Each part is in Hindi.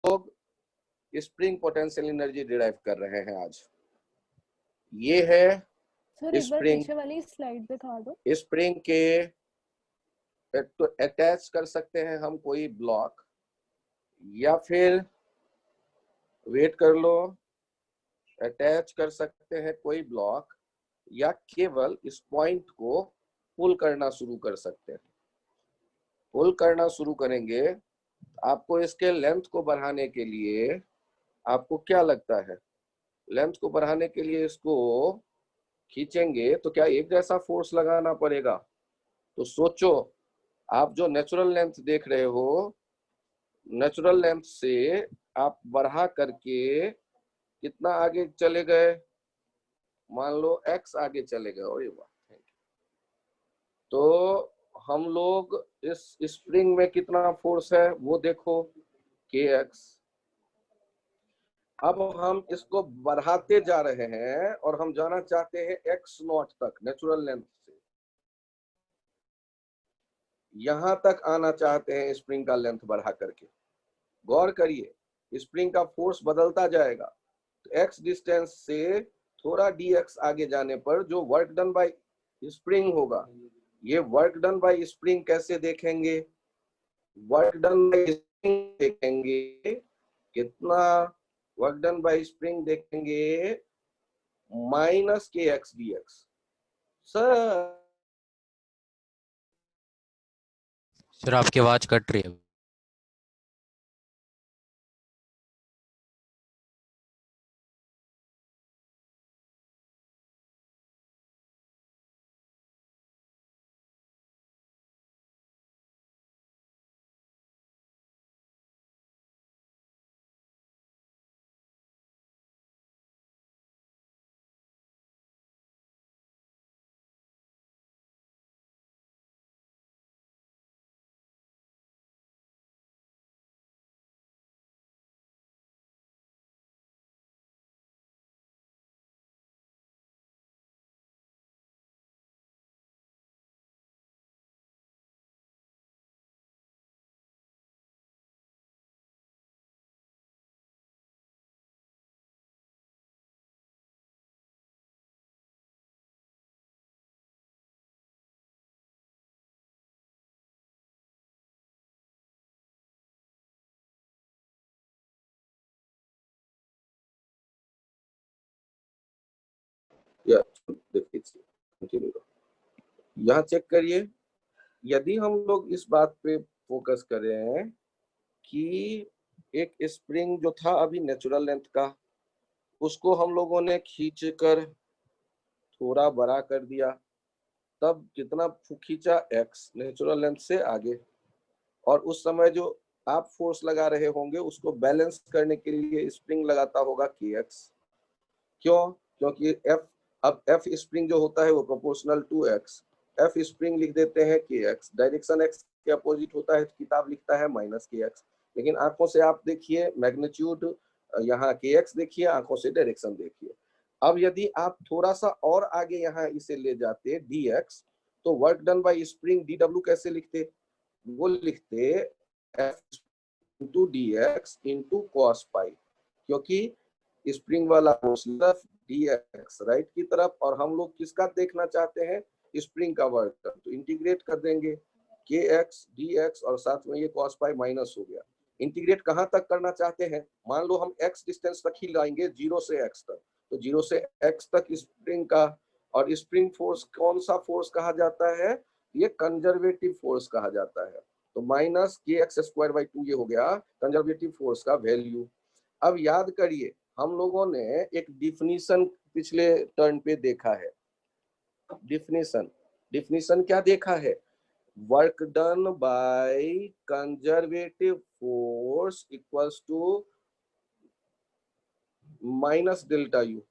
लोग स्प्रिंग पोटेंशियल एनर्जी डिराइव कर रहे हैं आज। ये है सर एक बार स्प्रिंग। पीछे वाली स्लाइड दिखा दो। स्प्रिंग के तो अटैच कर सकते हैं हम कोई ब्लॉक, या फिर वेट कर लो, अटैच कर सकते हैं कोई ब्लॉक, या केवल इस पॉइंट को पुल करना शुरू कर सकते हैं। पुल करना शुरू करेंगे, आपको इसके लेंथ को बढ़ाने के लिए आपको क्या लगता है? लेंथ को बढ़ाने के लिए इसको खींचेंगे तो क्या एक जैसा फोर्स लगाना पड़ेगा? तो सोचो, आप जो नेचुरल लेंथ देख रहे हो, नेचुरल लेंथ से आप बढ़ा करके कितना आगे चले गए? मान लो x आगे चले गए। और ये बात है, तो हम लोग इस स्प्रिंग में कितना फोर्स है वो देखो, kx। अब हम इसको बढ़ाते जा रहे हैं और हम जाना चाहते हैं x नॉट तक, नेचुरल लेंथ से यहां तक आना चाहते हैं स्प्रिंग का लेंथ बढ़ा करके। गौर करिए, स्प्रिंग का फोर्स बदलता जाएगा, तो x डिस्टेंस से थोड़ा dx आगे जाने पर जो वर्क डन बाय स्प्रिंग होगा, ये वर्क डन बाय स्प्रिंग कैसे देखेंगे? वर्क डन बाय स्प्रिंग देखेंगे, कितना वर्क डन बाय स्प्रिंग देखेंगे? Minus k x d x. Sir आपकी आवाज कट रही है। यहाँ चेक करिए, यदि हम लोग इस बात पे फोकस करें कि एक स्प्रिंग जो था अभी नेचुरल लेंथ का, उसको हम लोगों ने खींच कर थोड़ा बड़ा कर दिया, तब कितना खींचा? x, नेचुरल लेंथ से आगे। और उस समय जो आप फोर्स लगा रहे होंगे उसको बैलेंस करने के लिए स्प्रिंग लगाता होगा kx। क्यों? क्योंकि F, अब F स्प्रिंग जो होता है वो proportional to x। F spring लिख देते हैं kx, डायरेक्शन x के अपोजिट होता है, किताब लिखता है माइनस kx। लेकिन आंखों से आप देखिए मैग्नीट्यूड, यहाँ kx देखिए, आंखों से डायरेक्शन देखिए। अब यदि आप थोड़ा सा और आगे यहाँ इसे ले जाते dx, तो work done by spring dw कैसे लिखते? वो लिखते F into dx into cos पाई, क्योंकि स्प्रिंग वाला सिर्फ dx राइट की तरफ, और हम लोग किसका देखना चाहते हैं? स्प्रिंग का वर्क। तो इंटीग्रेट कर देंगे kx dx और साथ में ये cos पाई माइनस हो गया। इंटीग्रेट कहां तक करना चाहते हैं? मान लो हम x डिस्टेंस तक ही लाएंगे, 0 से x तक, तो 0 से x तक स्प्रिंग का, और स्प्रिंग फोर्स कौन सा फोर्स कहा जाता है? ये कंजर्वेटिव फोर्स कहा जाता है। तो minus k x square by 2 ये हो गया कंजर्वेटिव फोर्स का वैल्यू। अब याद करिए, हम लोगों ने एक डिफिनीशन पिछले टर्न पे देखा है। डिफिनीशन क्या देखा है? Work done by conservative force equals to minus delta U,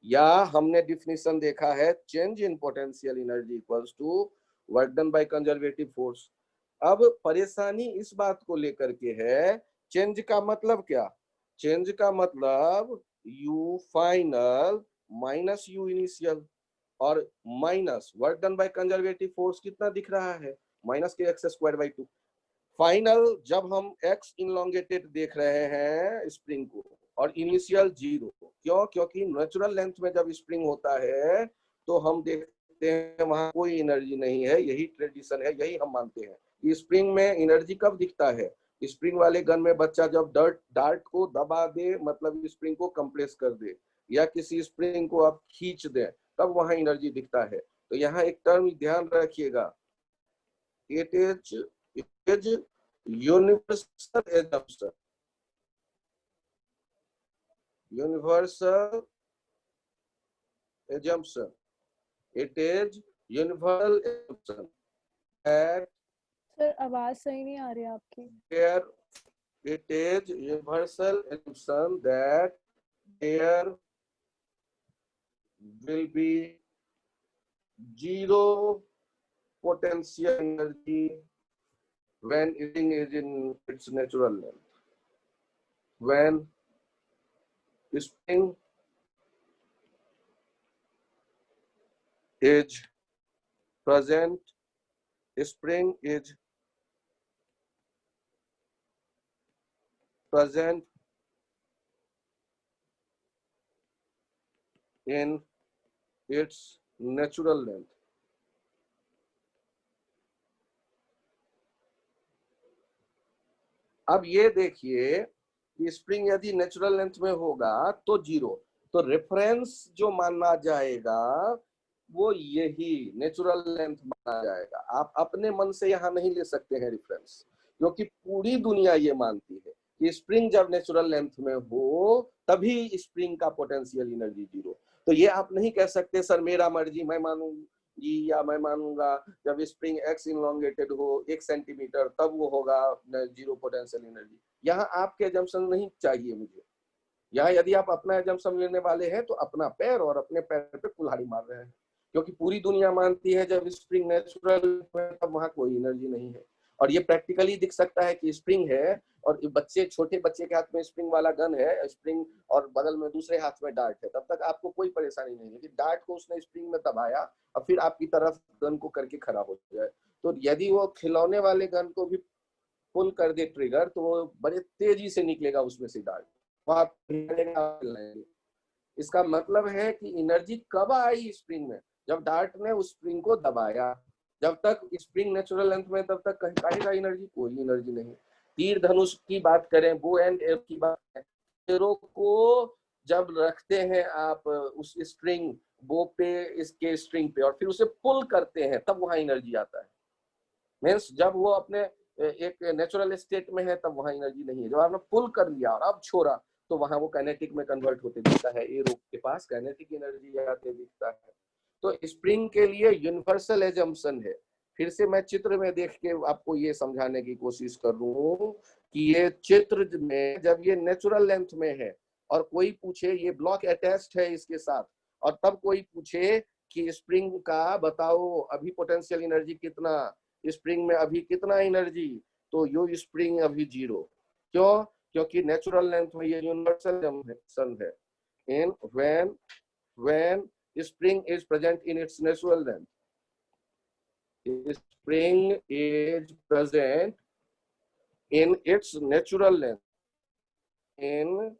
या हमने डिफिनीशन देखा है change in potential energy equals to work done by conservative force. अब परेशानी इस बात को लेकर के है, चेंज का मतलब क्या? चेंज का मतलब U final minus U initial, और minus work done by conservative force कितना दिख रहा है? Minus k x square by 2। Final जब हम एक्स इनलोंगेटेड देख रहे हैं स्प्रिंग को और इनिशियल 0, क्यों? क्योंकि नेचुरल लेंथ में जब स्प्रिंग होता है तो हम देखते हैं वहां कोई एनर्जी नहीं है। यही ट्रेडिशन है, यही हम मानते हैं। स्प्रिंग में एनर्जी कब दिखता है? स्प्रिंग वाले गन में बच्चा जब डार्ट को दबा दे, मतलब स्प्रिंग को कंप्रेस कर दे, या किसी स्प्रिंग को आप खींच दे, तब वहां एनर्जी दिखता है। तो यहाँ एक टर्म ध्यान रखिएगा, it is universal assumption. Universal assumption. It is universal assumption that sir आवाज सही नहीं आ रही है आपकी। there it is universal assumption that there will be zero potential energy when it is in its natural length. When spring is present, spring is present in its natural length. अब ये देखिए कि स्प्रिंग यदि नेचुरल लेंथ में होगा तो 0, तो रेफरेंस जो माना जाएगा वो यही नेचुरल लेंथ माना जाएगा। आप अपने मन से यहाँ नहीं ले सकते हैं रेफरेंस, क्योंकि पूरी दुनिया ये मानती है कि स्प्रिंग जब नेचुरल लेंथ में हो तभी स्प्रिंग का पोटेंशियल एनर्जी 0। तो ये आप नहीं कह सकते सर मेरा मर्जी, मैं मानूंगी या मैं मानूंगा जब स्प्रिंग एक्स इनलोंगेटेड हो 1 सेंटीमीटर तब वो होगा 0 पोटेंशियल एनर्जी। यहाँ आपके एजम्पशन नहीं चाहिए मुझे। यहाँ यदि आप अपना एजम्पशन लेने वाले हैं तो अपना पैर और अपने पैर पे कुल्हाड़ी मार रहे हैं, क्योंकि पूरी दुनिया मानती है जब स्प्रिंग नेचुरल है तब वहां कोई एनर्जी नहीं है। और ये प्रैक्टिकली दिख सकता है कि स्प्रिंग है और बच्चे, छोटे बच्चे के हाथ में स्प्रिंग वाला गन है, स्प्रिंग और बगल में दूसरे हाथ में डार्ट है, तब तक आपको कोई परेशानी नहीं है कि डार्ट को उसने स्प्रिंग में दबाया और फिर आपकी तरफ गन को करके खड़ा हो जाए। तो यदि वो खिलौने वाले गन को भी पुल कर दे ट्रिगर तो वो बड़े तेजी से निकलेगा उसमें से डार्ट, इसका मतलब है कि एनर्जी कब आई स्प्रिंग में? जब डार्ट ने उस स्प्रिंग को दबाया। जब तक स्प्रिंग नेचुरल लेंथ में तब तक कहीं का एनर्जी, कोई एनर्जी नहीं। तीर धनुष की बात करें, बो एंड एरो की बात करें, एरो को जब रखते हैं आप उस स्ट्रिंग बो पे, इसके स्ट्रिंग पे, और फिर उसे पुल करते हैं तब वहां एनर्जी आता है। मीन्स जब वो अपने एक नेचुरल स्टेट में है तब वहां एनर्जी नहीं है। जब आपने पुल कर लिया और अब छोड़ा तो वहां वो काइनेटिक में कन्वर्ट होते दिखता है। एरो के पास काइनेटिक एनर्जी आते दिखता है। तो स्प्रिंग के लिए यूनिवर्सल एजम्पशन है। फिर से मैं चित्र में देख के आपको ये समझाने की कोशिश कर रहा हूँ कि ये चित्र में जब ये नेचुरल लेंथ में है और कोई पूछे ये ब्लॉक अटैच्ड है इसके साथ, और तब कोई पूछे कि स्प्रिंग का बताओ अभी पोटेंशियल एनर्जी कितना, स्प्रिंग में अभी कितना एनर्जी, तो यो स्प्रिंग अभी 0। क्यों? क्योंकि नेचुरल लेंथ में ये यूनिवर्सल एजम्पशन है। इन when spring is present in its natural length, spring is present in its natural length, in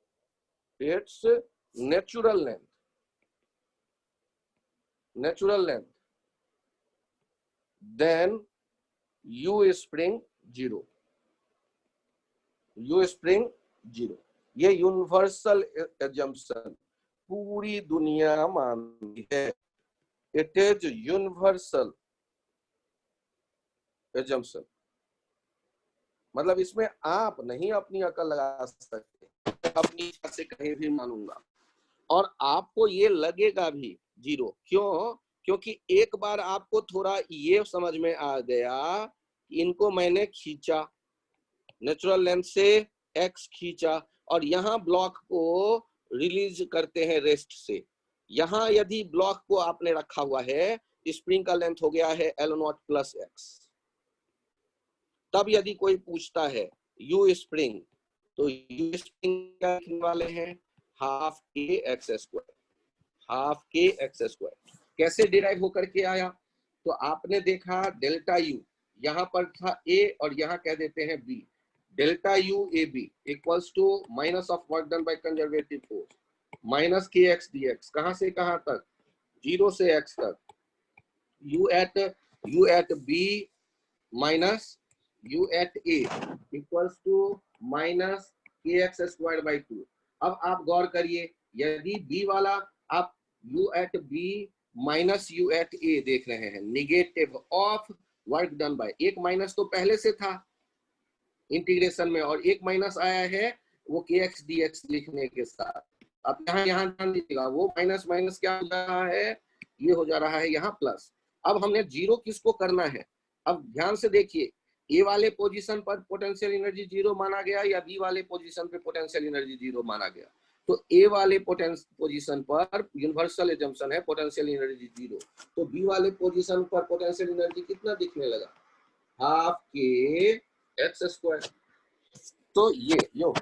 its natural length, then u spring 0, u spring 0। ये यूनिवर्सल एजम्पशन पूरी दुनिया मानती है। इट इज यूनिवर्सल एजम्पशन, मतलब इसमें आप नहीं अपनी अकल लगा सकते, अपनी इच्छा से कहीं भी मानूंगा और आपको ये लगेगा भी 0। क्यों? क्योंकि एक बार आपको थोड़ा ये समझ में आ गया कि इनको मैंने खींचा नेचुरल लेंथ से, एक्स खींचा और यहाँ ब्लॉक को रिलीज करते हैं रेस्ट से। यहाँ यदि ब्लॉक को आपने रखा हुआ है, स्प्रिंग का लेंथ हो गया है L0 प्लस एक्स, तब यदि कोई पूछता है यू स्प्रिंग, तो यू स्प्रिंग क्या लिखने वाले हैं? Half k x square, half k x square. कैसे डिराइव होकर के आया? तो आपने देखा डेल्टा यू, यहाँ पर था ए और यहाँ कह देते हैं B, delta U A B equals to minus of work done by conservative force minus k x d x, कहां से कहां तक, 0 से x तक, u at b minus u at a equals to minus k x square by 2। अब आप गौर करिए, यदि b वाला आप u at b minus u at a देख रहे हैं, negative of work done bye, एक माइनस तो पहले से था इंटीग्रेशन में और एक माइनस आया है वो के एक्स डी एक्स लिखने के साथ। अब यहाँ ध्यान दीजिएगा, वो माइनस माइनस क्या हो रहा है, ये हो जा रहा है यहाँ प्लस। अब हमने जीरो किसको करना है, अब ध्यान से देखिए, ए वाले पोजीशन पर पोटेंशियल एनर्जी जीरो माना गया या बी वाले पोजीशन पे पोटेंशियल एनर्जी जीरो माना गया, तो ए वाले पोजीशन पर यूनिवर्सल एजम्पशन है पोटेंशियल एनर्जी जीरो, तो बी वाले पोजीशन पर पोटेंशियल एनर्जी कितना दिखने लगा, हाफ के एक्स स्क्वायर। तो ये यो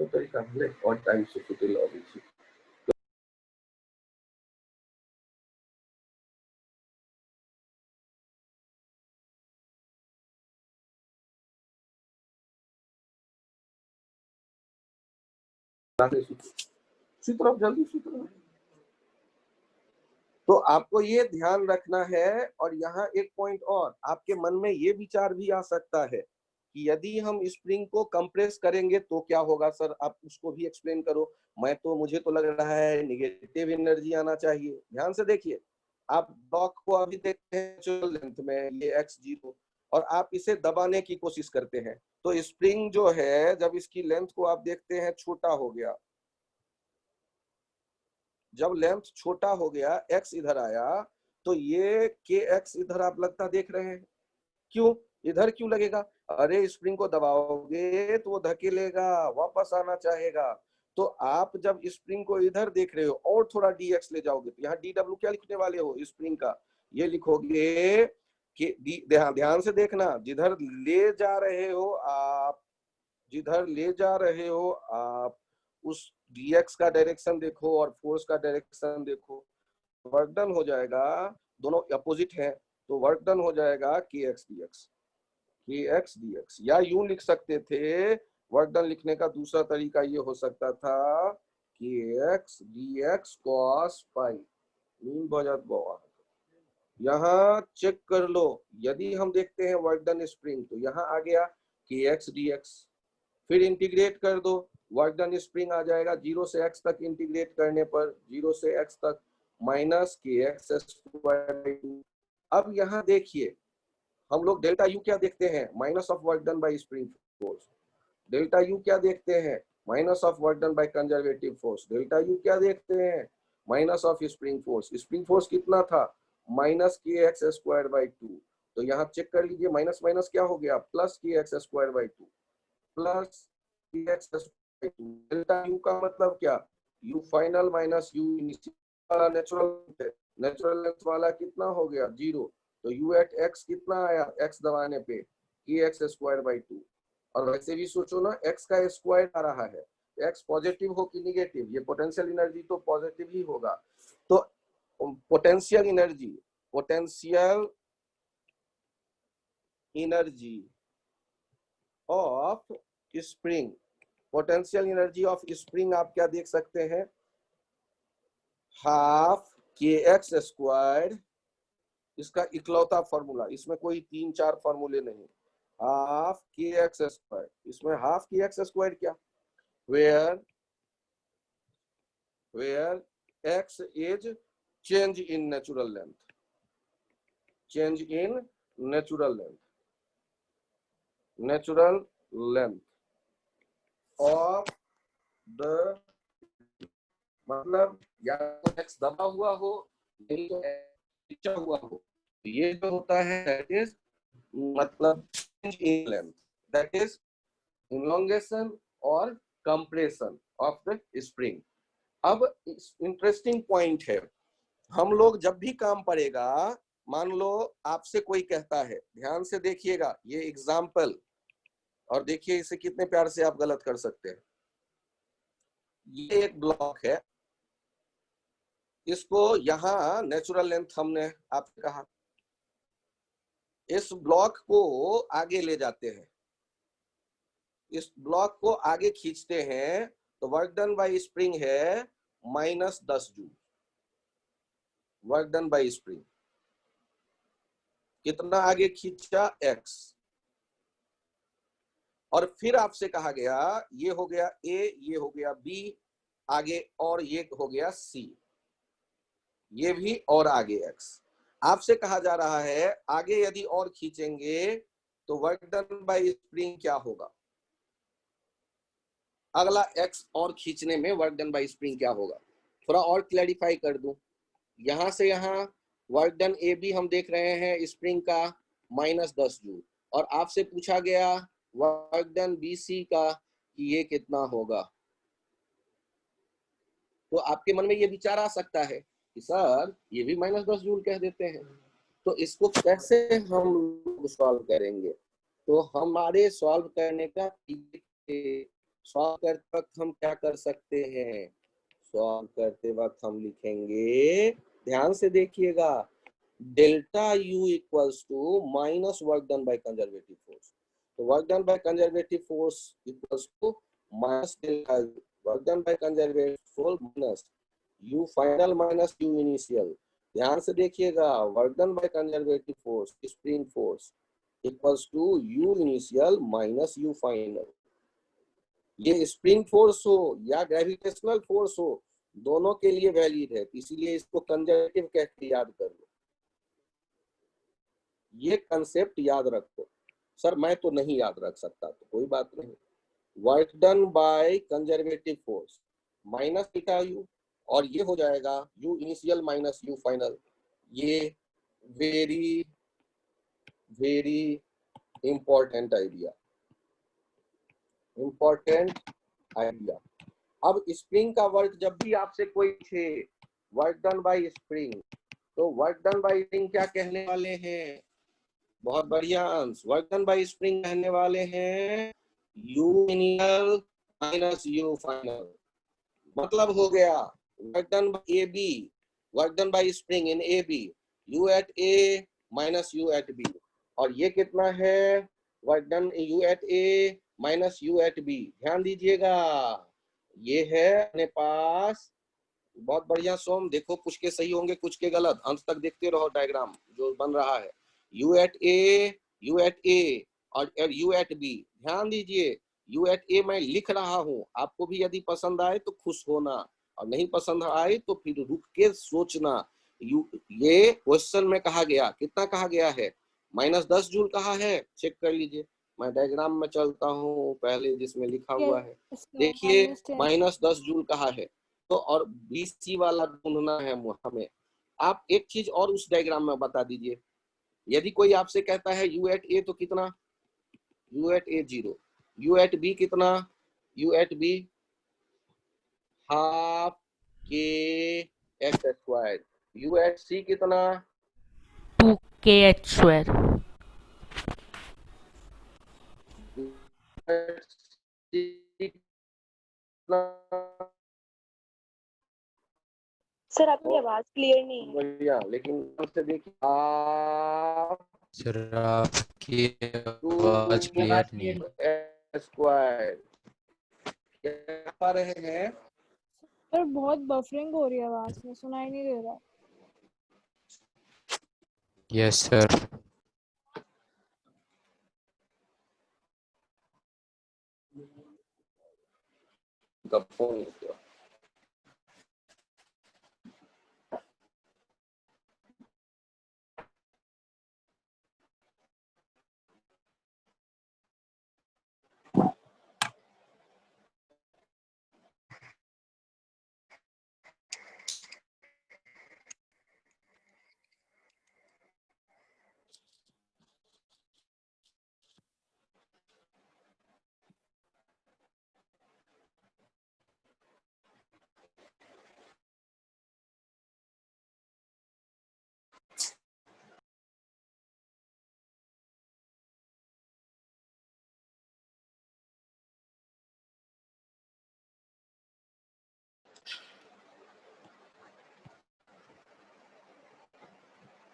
तरीका है और टाइम से फुटेल ऑब्वियसली सूत्र जल्दी सूत्र। तो आपको ये ध्यान रखना है, और यहाँ एक पॉइंट और आपके मन में ये विचार भी आ सकता है कि यदि हम स्प्रिंग को कंप्रेस करेंगे तो क्या होगा सर, आप उसको भी एक्सप्लेन करो। मुझे तो लग रहा है नेगेटिव एनर्जी आना चाहिए। ध्यान से देखिए, आप ब्लॉक को अभी देखते हैं नेचुरल लेंथ में, ये x0, और आप इसे दबाने की कोशिश करते हैं, तो स्प्रिंग जो है जब इसकी लेंथ को आप देखते हैं छोटा हो गया, जब लेंथ छोटा हो गया, x इधर आया, तो ये के एक्स इधर आप लगता देख रहे हैं, क्यों इधर क्यों लगेगा, अरे स्प्रिंग को दबाओगे तो वो धकेलेगा, वापस आना चाहेगा। तो आप जब स्प्रिंग को इधर देख रहे हो और थोड़ा dx ले जाओगे, तो यहाँ dw क्या लिखने वाले हो स्प्रिंग का, ये लिखोगे कि ध्यान से देखना, जिधर ले जा रहे हो आप, जिधर ले जा रहे हो आप, उस dx का डायरेक्शन देखो और फोर्स का डायरेक्शन देखो, वर्क डन हो जाएगा, दोनों अपोजिट है, तो वर्क डन हो जाएगा के एक्स डी एक्स। या यूं लिख सकते थे, वर्क डन लिखने का दूसरा तरीका ये हो सकता था के x d x cos pi, mean बहुत बहुत। यहाँ चेक कर लो, यदि हम देखते हैं वर्क डन स्प्रिंग, तो यहाँ आ गया के एक्स डी एक्स, फिर इंटीग्रेट कर दो, वर्क डन स्प्रिंग आ जाएगा 0 से x तक, इंटीग्रेट करने पर 0 से x तक माइनस के एक्स स्क्वायर। अब यहाँ देखिए, हम लोग डेल्टा यू क्या देखते हैं, minus of work done by spring force. Delta U क्या देखते हैं, minus of work done by conservative force. Delta U क्या देखते हैं, minus of spring force. Spring force कितना था, minus k x square by 2। तो यहाँ चेक कर लीजिए, माइनस माइनस क्या हो गया, प्लस के एक्स स्क्वायर बाई 2, प्लस के x square by 2। Delta U का मतलब क्या, you final minus U initial वाला नेचुरल लेंथ वाला कितना हो गया 0, तो u एट x कितना आया, x दबाने पे के एक्स स्क्वायर बाई 2। और वैसे भी सोचो ना, x का स्क्वायर आ रहा है, x पॉजिटिव हो कि निगेटिव, ये पोटेंशियल एनर्जी तो पॉजिटिव ही होगा। तो potential energy of spring, potential energy of spring आप क्या देख सकते हैं, हाफ के एक्स स्क्वायर, इसका इकलौता फॉर्मूला, इसमें कोई 3-4 फॉर्मूले नहीं, हाफ के एक्स स्क्वायर। इसमें हाफ के एक्स स्क्वायर क्या, where x is change in natural length, change in natural length of the, मतलब या तो x दबा हुआ हो नहीं तो खींचा हुआ हो, ये जो होता है दैट इज मतलब change in length, that is elongation और कंप्रेशन ऑफ द स्प्रिंग। अब इंटरेस्टिंग पॉइंट है, हम लोग जब भी काम पड़ेगा, मान लो आपसे कोई कहता है, ध्यान से देखिएगा ये एग्जाम्पल, और देखिए इसे कितने प्यार से आप गलत कर सकते हैं। ये एक ब्लॉक है, इसको यहाँ नेचुरल लेंथ हमने आपसे कहा, इस ब्लॉक को आगे ले जाते हैं, इस ब्लॉक को आगे खींचते हैं, तो वर्क डन बाय स्प्रिंग है -10 joule. Work done by spring कितना आगे खींचा, x। और फिर आपसे कहा गया ये हो गया A, ये हो गया B, आगे और ये हो गया C, ये भी और आगे x। आपसे कहा जा रहा है आगे यदि और खींचेंगे तो वर्क डन बाय स्प्रिंग क्या होगा। अगला x और खींचने में वर्क डन बाय स्प्रिंग क्या होगा, थोड़ा और क्लैरिफाई कर दूं। यहां से यहां वर्क डन ए बी हम देख रहे हैं स्प्रिंग का -10 जूल, और आपसे पूछा गया वर्क डन बी सी का कि ये कितना होगा। तो आपके मन में ये विचार आ सकता है कि सर ये भी -10 जूल कह देते हैं, तो इसको कैसे हम सॉल्व करेंगे। तो हमारे सॉल्व करने का, सॉल्व करते वक्त हम क्या कर सकते हैं, सॉल्व करते वक्त हम लिखेंगे, ध्यान से देखिएगा, delta U equals to minus work done by conservative force. तो work done by conservative force equals to minus delta work done by conservative force minus U final minus U initial. ध्यान से देखिएगा, work done by conservative force spring force equals to U initial minus U final. ये स्प्रिंग फोर्स हो या ग्रेविटेशनल फोर्स हो, दोनों के लिए वैलिड है, इसीलिए इसको कंजर्वेटिव कह के याद कर लो। ये कंसेप्ट याद रखो। सर मैं तो नहीं याद रख सकता, तो कोई बात नहीं, work done by conservative force minus theta U, और ये हो जाएगा U initial minus U final. ये very very important idea, important idea. अब स्प्रिंग का वर्क जब भी आपसे कोई पूछे वर्क डन बाय स्प्रिंग, तो वर्क डन बाय स्प्रिंग क्या कहने वाले हैं, बहुत बढ़िया अंश, वर्क डन बाय स्प्रिंग कहने वाले हैं U initial minus U final. मतलब हो गया work done by A B, work done by spring in A B, U at A minus U at B, और ये कितना है, work done U at A minus U at B. ध्यान दीजिएगा, ये है अपने पास, बहुत बढ़िया सोम, देखो कुछ के सही होंगे कुछ के गलत, अंत तक देखते रहो डायग्राम जो बन रहा है, यू एट ए और यू एट बी। ध्यान दीजिए, यू एट ए मैं लिख रहा हूं, आपको भी यदि पसंद आए तो खुश होना, और नहीं पसंद आए तो फिर रुक के सोचना। ये क्वेश्चन में कहा गया, कितना कहा गया है, -10 जूल कहा है, चेक कर लीजिए, मैं डायग्राम में चलता हूँ पहले जिसमें लिखा हुआ है, देखिए -10 जूल कहा है। तो और BC वाला ढूंढना है हमें। आप एक चीज और उस डायग्राम में बता दीजिए, यदि कोई आपसे कहता है यू एट ए तो कितना, U at A 0, U at B कितना, U at B half k x square, U at C कितना 2kh स्क्वायर। सर आपकी आवाज क्लियर नहीं है। बढ़िया, लेकिन से देखिए आप सर आपकी आवाज क्लियर नहीं है। स्क्वायर क्या पा रहे हैं, सर बहुत बफरिंग हो रही है आवाज में, सुनाई नहीं दे रहा। Yes sir. फोन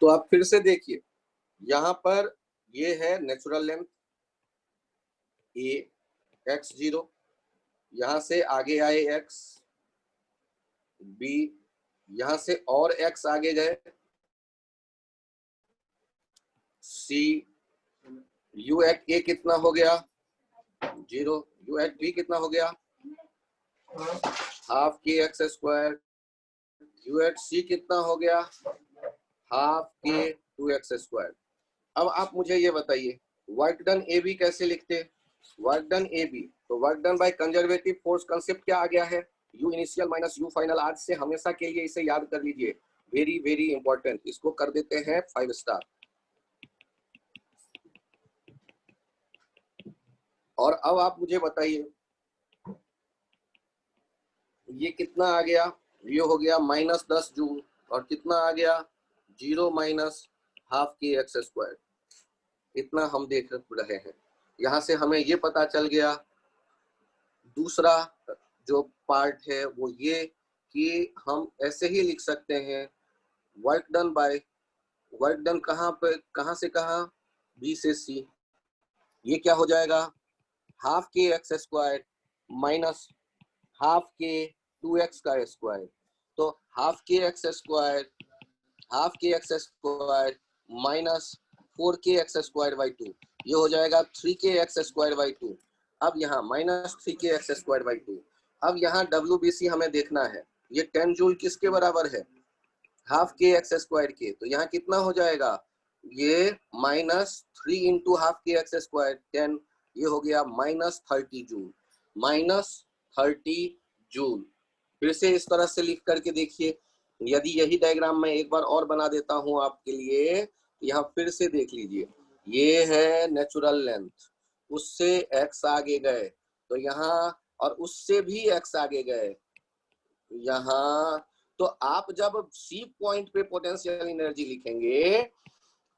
तो आप फिर से देखिए, यहाँ पर ये है नेचुरल लेंथ ए x0, यहां से आगे आए x, b, यहां से और x आगे गए c, u एट a कितना हो गया 0, u एट b कितना हो गया half k x square, u at c कितना हो गया हाफ के 2x स्क्वायर। अब आप मुझे ये बताइए वर्क डन ए बी कैसे लिखते, वर्क डन ए बी, तो work done by conservative force concept क्या आ गया है, you initial minus U final. आज से हमेशा के लिए इसे याद कर लीजिए, वेरी वेरी इंपॉर्टेंट। इसको कर देते हैं 5 स्टार। और अब आप मुझे बताइए ये कितना आ गया, ये हो गया -10 जूल, और कितना आ गया 0 minus half k x square. इतना हम देख रहे हैं। यहाँ से हमें ये पता चल गया। दूसरा जो पार्ट है वो ये कि हम ऐसे ही लिख सकते हैं work done bye, work done कहाँ पे, कहाँ से कहाँ, बी से सी। ये क्या हो जाएगा half k x square minus half k 2x का स्क्वायर। तो half k x square, half k x square minus 4k x square by 2, ये हो जाएगा 3k एक्स स्क्वायर बाई 2। अब यहाँ minus 3k x square by 2। अब यहाँ WBC हमें देखना है, ये 10 जूल किसके बराबर है, हाफ के एक्स स्क्वायर के। तो यहाँ कितना हो जाएगा, ये -3 into half k x square 10, ये हो गया -30 जूल, -30 जूल। फिर से इस तरह से लिख करके देखिए। यदि यही डायग्राम मैं एक बार और बना देता हूं आपके लिए, यहाँ फिर से देख लीजिए, ये है नेचुरल लेंथ, उससे x आगे गए तो यहाँ, और उससे भी x आगे गए यहाँ। तो आप जब C पॉइंट पे पोटेंशियल एनर्जी लिखेंगे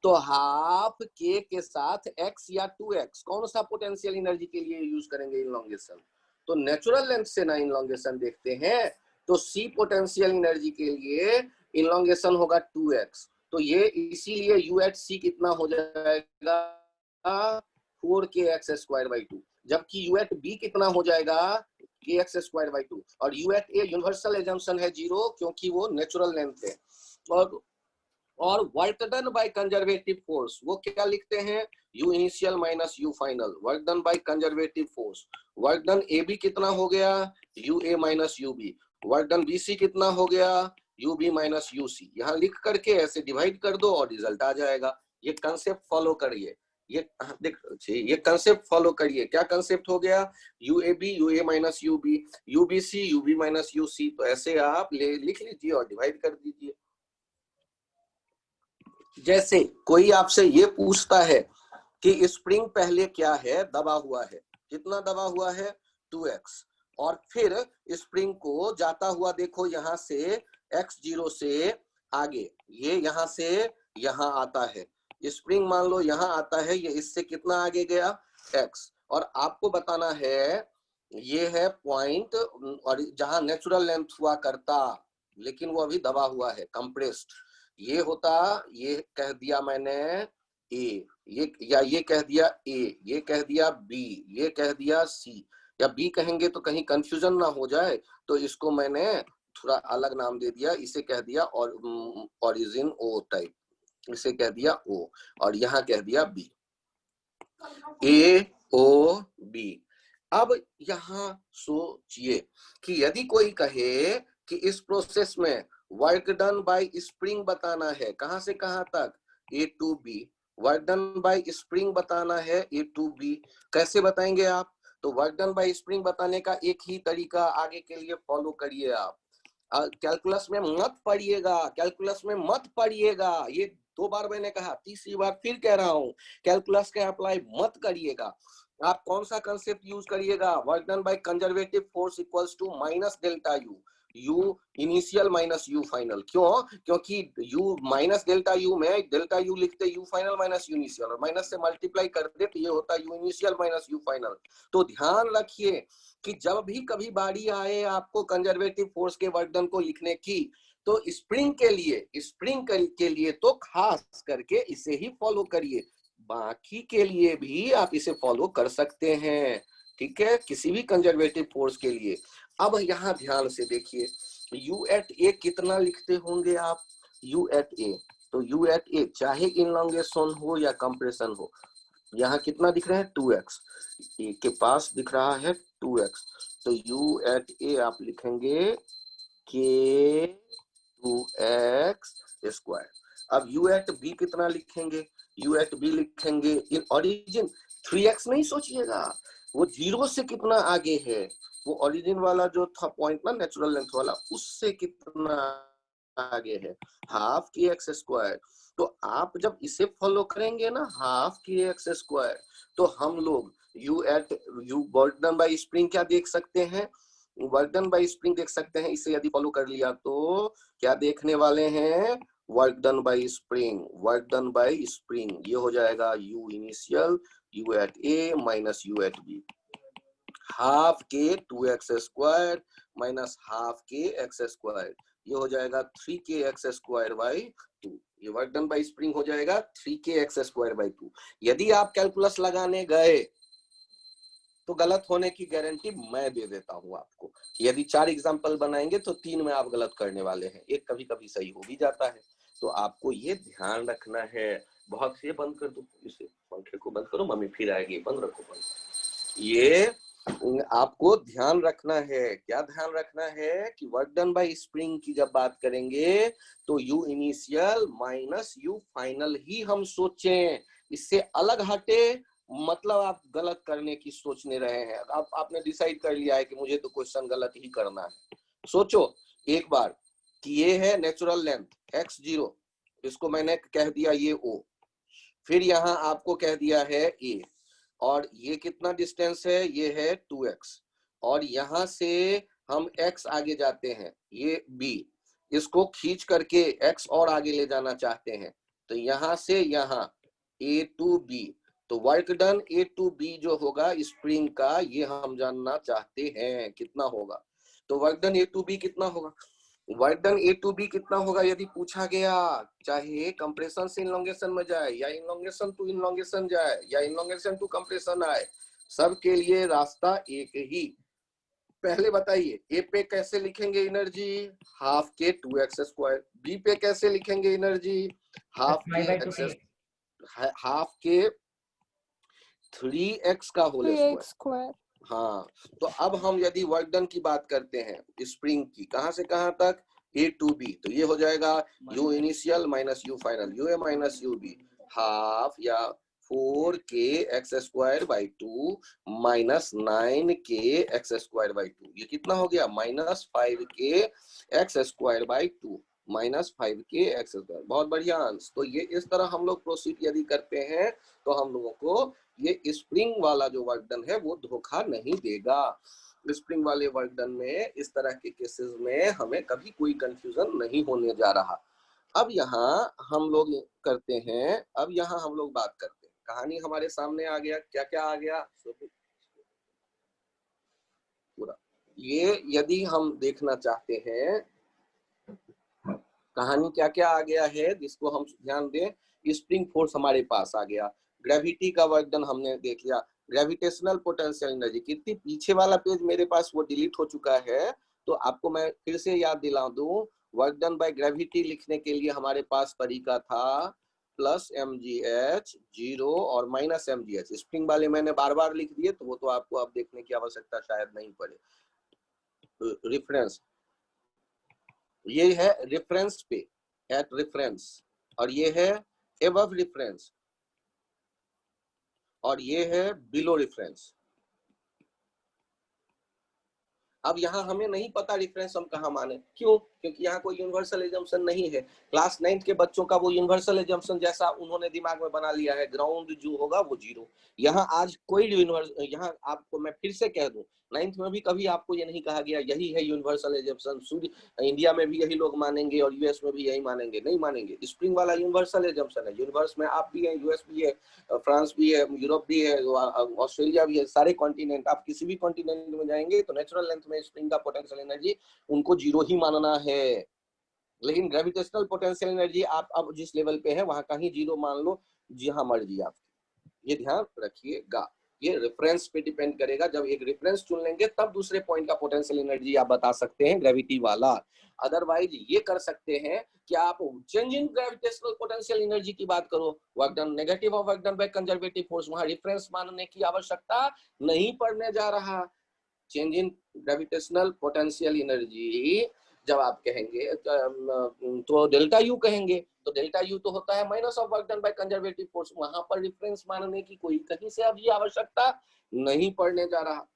तो हाफ k के साथ x या 2x कौन सा पोटेंशियल एनर्जी के लिए यूज करेंगे, इनलोंगेशन। तो नेचुरल लेंथ से ना इनलोंगेशन देखते हैं, तो C पोटेंशियल एनर्जी के लिए इनलोंगेशन होगा 2x। तो ये इसीलिए u एट c कितना हो जाएगा 4k एक्स स्क्वायर बाई 2, जबकि u एट b कितना हो जाएगा k एक्स स्क्वायर बाई 2। और u at a universal assumption है 0, क्योंकि वो नेचुरल लेंथ है। और work done by conservative force वो क्या लिखते हैं, U initial minus U final. Work done by conservative force, work done A B कितना हो गया U A minus U B, work done B C कितना हो गया U B minus U C. यहाँ लिख करके ऐसे डिवाइड कर दो और रिजल्ट आ जाएगा। ये कंसेप्ट फॉलो करिए, ये कंसेप्ट फॉलो करिए। क्या कंसेप्ट हो गया, U A B U A minus U B, U B C U B minus U C. तो ऐसे आप लिख लीजिए और डिवाइड कर दीजिए। जैसे कोई आपसे ये पूछता है कि स्प्रिंग पहले क्या है, दबा हुआ है, कितना दबा हुआ है 2x, और फिर स्प्रिंग को जाता हुआ देखो यहाँ से x0 से आगे, ये यहाँ से यहाँ आता है। स्प्रिंग मान लो यहाँ आता है, ये इससे कितना आगे गया x, और आपको बताना है ये है पॉइंट, और जहां नेचुरल लेंथ हुआ करता, लेकिन वो अभी दबा हुआ है, कंप्रेस्ड। ये होता, ये कह दिया मैंने ए, ये या ये कह दिया ए, ये कह दिया बी, ये कह दिया सी, या बी कहेंगे तो कहीं कंफ्यूजन ना हो जाए, तो इसको मैंने थोड़ा अलग नाम दे दिया, इसे कह दिया और ओरिजिन ओ टाइप, इसे कह दिया ओ, और यहाँ कह दिया बी, ए ओ बी। अब यहाँ सोचिए कि यदि कोई कहे कि इस प्रोसेस में वर्क डन बाय स्प्रिंग बताना है, कहां से कहां तक A to B, work done by spring बताना है ए टू बी, कैसे बताएंगे आप। तो वर्क डन बाय स्प्रिंग बताने का एक ही तरीका आगे के लिए फॉलो करिए आप। कैलकुलस में मत पढ़िएगा, कैलकुलस में मत पढ़िएगा, ये 2 बार मैंने कहा, तीसरी बार फिर कह रहा हूं, कैलकुलस का अप्लाई मत करिएगा। आप कौन सा कंसेप्ट यूज करिएगा, work done by conservative force equals to minus delta U, U initial minus U final. क्यों, क्योंकि यू माइनस डेल्टा यू में डेल्टा यू लिखते U final minus U initial, और माइनस से मल्टीप्लाई कर दे तो ये होता U initial minus U final. तो ध्यान रखिए कि जब भी कभी बारी आए आपको कंजर्वेटिव फोर्स के वर्क डन को लिखने की, तो स्प्रिंग के लिए तो खास करके इसे ही फॉलो करिए, बाकी के लिए भी आप इसे फॉलो कर सकते हैं, ठीक है, किसी भी कंजर्वेटिव फोर्स के लिए। अब यहाँ ध्यान से देखिए, U एट ए कितना लिखते होंगे आप, U एट ए, तो U एट ए चाहे इनलॉन्गेशन हो या कंप्रेशन हो, यहाँ कितना दिख रहा है 2x, ए के पास दिख रहा है 2x, तो U एट ए आप लिखेंगे के 2x स्क्वायर। अब U एट बी कितना लिखेंगे, U एट बी लिखेंगे इन ओरिजिन 3x नहीं सोचिएगा, वो 0 से कितना आगे है, वो ओरिजिन वाला जो था पॉइंट ना नेचुरल लेंथ वाला, उससे कितना आगे है, हाफ के एक्स स्क्वायर। तो आप जब इसे फॉलो करेंगे ना हाफ के एक्स स्क्वायर, तो हम लोग you work done by spring क्या देख सकते हैं, वर्क डन बाय स्प्रिंग देख सकते हैं। इसे यदि फॉलो कर लिया तो क्या देखने वाले हैं, work done by spring, work done by spring, ये हो जाएगा U initial U at A minus U at B, half k 2x square minus half k x square, ये हो जाएगा 3k एक्स स्क्वायर बाई 2, ये वर्क डन बाय स्प्रिंग हो जाएगा 3k एक्स स्क्वायर बाई 2। यदि आप कैलकुलस लगाने गए तो गलत होने की गारंटी मैं दे देता हूं आपको, यदि 4 एग्जांपल बनाएंगे तो 3 में आप गलत करने वाले हैं, एक कभी कभी सही हो भी जाता है, तो आपको ये ध्यान रखना है। बहुत से बंद कर दो, इसे पंखे को बंद करो, मम्मी फिर आएगी, बंद रखो बंद। ये आपको ध्यान रखना है, क्या ध्यान रखना है कि वर्क डन बाय स्प्रिंग की जब बात करेंगे तो U initial minus U final ही हम सोचें, इससे अलग हटे मतलब आप गलत करने की सोचने रहे हैं। आपने डिसाइड कर लिया है कि मुझे तो क्वेश्चन गलत ही करना है, सोचो एक बार कि ये है नेचुरल लेंथ x0, इसको मैंने कह दिया ये O, फिर यहाँ आपको कह दिया है A, और ये कितना डिस्टेंस है, ये है 2x, और यहां से हम x आगे जाते हैं, ये B, इसको खींच करके x और आगे ले जाना चाहते हैं, तो यहां से यहां A to B, तो work done A to B जो होगा स्प्रिंग का, ये हम जानना चाहते हैं कितना होगा। तो work done A to B कितना होगा, work done A to B कितना होगा यदि पूछा गया, चाहे कंप्रेशन से इनलोंगेशन में जाए या इनलोंगेशन टू इनलोंगेशन जाए या इनलोंगेशन टू कंप्रेशन आए, सबके लिए रास्ता एक ही। पहले बताइए ए पे कैसे लिखेंगे energy, half k 2x square, B पे कैसे लिखेंगे एनर्जी, हाफ के 3x का होल स्क्वायर। हाँ, तो अब हम यदि वर्क डन की बात करते हैं स्प्रिंग की, कहां से कहां तक, A to B, तो ये हो जाएगा U initial minus U final, U A minus U B, half या 4k x square by 2 minus 9k x square by 2, ये कितना हो गया minus 5k x square by 2, minus 5k x square. बहुत बढ़िया आंसर। तो ये इस तरह हम लोग प्रोसीड यदि करते हैं तो हम लोगों को ये स्प्रिंग वाला जो वर्क डन है वो धोखा नहीं देगा। स्प्रिंग वाले वर्क डन में इस तरह के केसेस में हमें कभी कोई कंफ्यूजन नहीं होने जा रहा। अब यहाँ हम लोग करते हैं, अब यहाँ हम लोग बात करते हैं, कहानी हमारे सामने आ गया, क्या क्या आ गया पूरा, ये यदि हम देखना चाहते हैं कहानी क्या क्या आ गया है जिसको हम ध्यान दें, स्प्रिंग फोर्स हमारे पास आ गया, ग्रेविटी का वर्क डन हमने देख लिया, ग्रेविटेशनल पोटेंशियल एनर्जी, कितनी पीछे वाला पेज मेरे पास वो डिलीट हो चुका है, तो आपको मैं फिर से याद दिला दूं, वर्क डन बाय ग्रेविटी लिखने के लिए हमारे पास तरीका था प्लस mgh 0 और माइनस mgh, स्प्रिंग वाले मैंने बार बार लिख दिए तो वो तो आपको अब देखने की आवश्यकता शायद नहीं पड़े। रेफरेंस, ये है रेफरेंस पे, एट रेफरेंस, और ये है एबव रेफरेंस, और ये है बिलो रेफरेंस। अब यहाँ हमें नहीं पता रेफरेंस हम कहाँ माने, क्यों, क्योंकि यहाँ कोई यूनिवर्सल एजम्पशन नहीं है। क्लास 9 के बच्चों का वो यूनिवर्सल एजम्पशन जैसा उन्होंने दिमाग में बना लिया है, ग्राउंड जो होगा वो 0। यहाँ आज कोई यहाँ आपको मैं फिर से कह दूं, 9th में भी कभी आपको ये नहीं कहा गया यही है यूनिवर्सल एजम्पशन, सूर्य इंडिया में भी यही लोग मानेंगे और यूएस में भी यही मानेंगे, नहीं मानेंगे। स्प्रिंग वाला यूनिवर्सल एजम्पशन है, यूनिवर्स में आप भी है, यूएस भी है, फ्रांस भी है, यूरोप भी है, ऑस्ट्रेलिया भी है, सारे कॉन्टिनेंट, आप किसी भी कॉन्टिनेंट में जाएंगे तो नेचुरल लेंथ में स्प्रिंग का पोटेंशियल एनर्जी उनको 0 ही मानना है। लेकिन ग्रेविटेशनल पोटेंशियल एनर्जी आप अब जिस लेवल पे है वहां कहीं जीरो मान लो, जहां मर्जी आप, ये ध्यान रखिएगा। ये रेफरेंस पे डिपेंड करेगा, जब एक रेफरेंस चुन लेंगे तब दूसरे पॉइंट का पोटेंशियल एनर्जी आप बता सकते हैं ग्रेविटी वाला। अदरवाइज ये कर सकते हैं कि आप change in gravitational potential energy की बात करो, work done negative of work done by conservative force, वहां रेफरेंस मानने की आवश्यकता नहीं पड़ने जा रहा। Change in gravitational potential energy जब आप कहेंगे तो डेल्टा यू कहेंगे, तो डेल्टा यू तो होता है minus of work done by conservative force, वहां पर रेफरेंस मानने की कोई कहीं से अब ये आवश्यकता नहीं पड़ने जा रहा।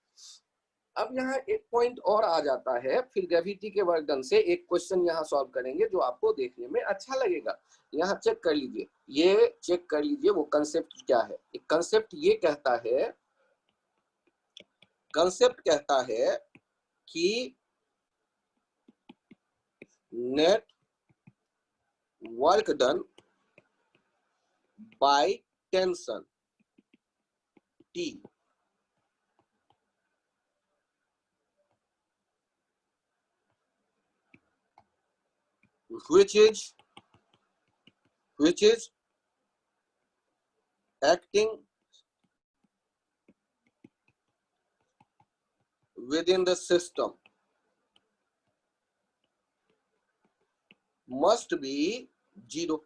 अब यहाँ एक पॉइंट और आ जाता है, फिर ग्रेविटी के वर्क डन से एक क्वेश्चन यहाँ सॉल्व करेंगे जो आपको देखने में अच्छा लगेगा। यहाँ चेक कर लीजिए, ये चेक कर लीजिए वो कंसेप्ट क्या है। एक कंसेप्ट ये कहता है, कंसेप्ट कहता है कि net work done by tension T which is acting within the system must be zero.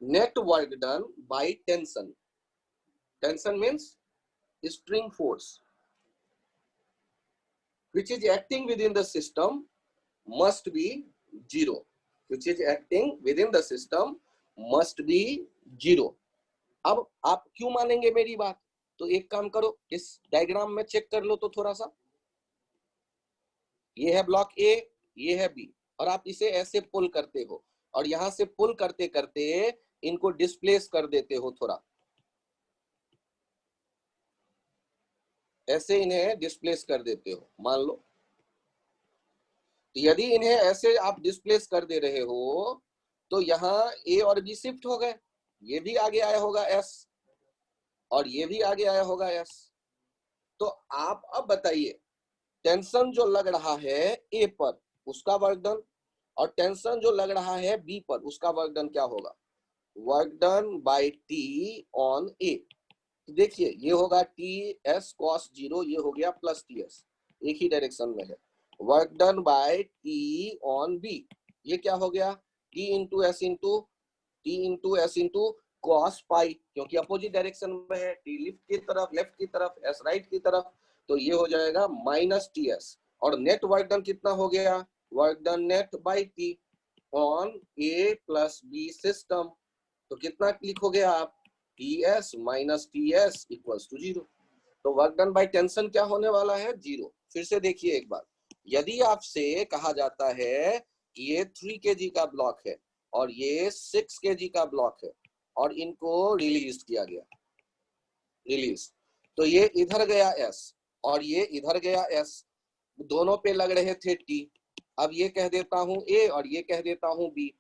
Net work done by tension. Tension means string force, which is acting within the system must be zero. Which is acting within the system must be zero. अब आप क्यों मानेंगे मेरी बात? तो एक काम करो, इस डायग्राम में चेक कर लो तो थोड़ा सा, ये है ब्लॉक ए, ये है बी, और आप इसे ऐसे पुल करते हो और यहां से पुल करते करते इनको डिस्प्लेस कर देते हो, थोड़ा ऐसे इन्हें डिस्प्लेस कर देते हो मान लो। यदि इन्हें ऐसे आप डिस्प्लेस कर दे रहे हो तो यहाँ ए और बी शिफ्ट हो गए, ये भी आगे आया होगा एस और ये भी आगे आया होगा एस। तो आप अब बताइए, टेंशन जो लग रहा है ए पर उसका वर्क डन और टेंशन जो लग रहा है बी पर उसका वर्क डन क्या होगा? Work done by T on A. देखिए ये होगा टी एस कॉस जीरो, ये हो गया प्लस टी एस, एक ही डायरेक्शन में है। Work done by T on B, ये क्या हो गया? T into S into cos pi, क्योंकि अपोजिट डायरेक्शन में है, टी लेफ्ट की तरफ एस राइट की तरफ, तो ये हो जाएगा माइनस टी एस। और नेट वर्क डन कितना हो गया? Work done net by T on A plus B system, तो कितना लिख हो गया आप? T S minus T S equals to zero. तो वर्क डन बाय टेंशन क्या होने वाला है? जीरो। फिर से देखिए एक बार, यदि आपसे कहा जाता है कि ये 3 kg का ब्लॉक है और ये 6 kg का ब्लॉक है और इनको रिलीज किया गया, रिलीज, तो ये इधर गया एस और ये इधर गया एस, दोनों पे लग रहे थे टी। अब ये कह देता हूं ए और ये कह देता हूं बी।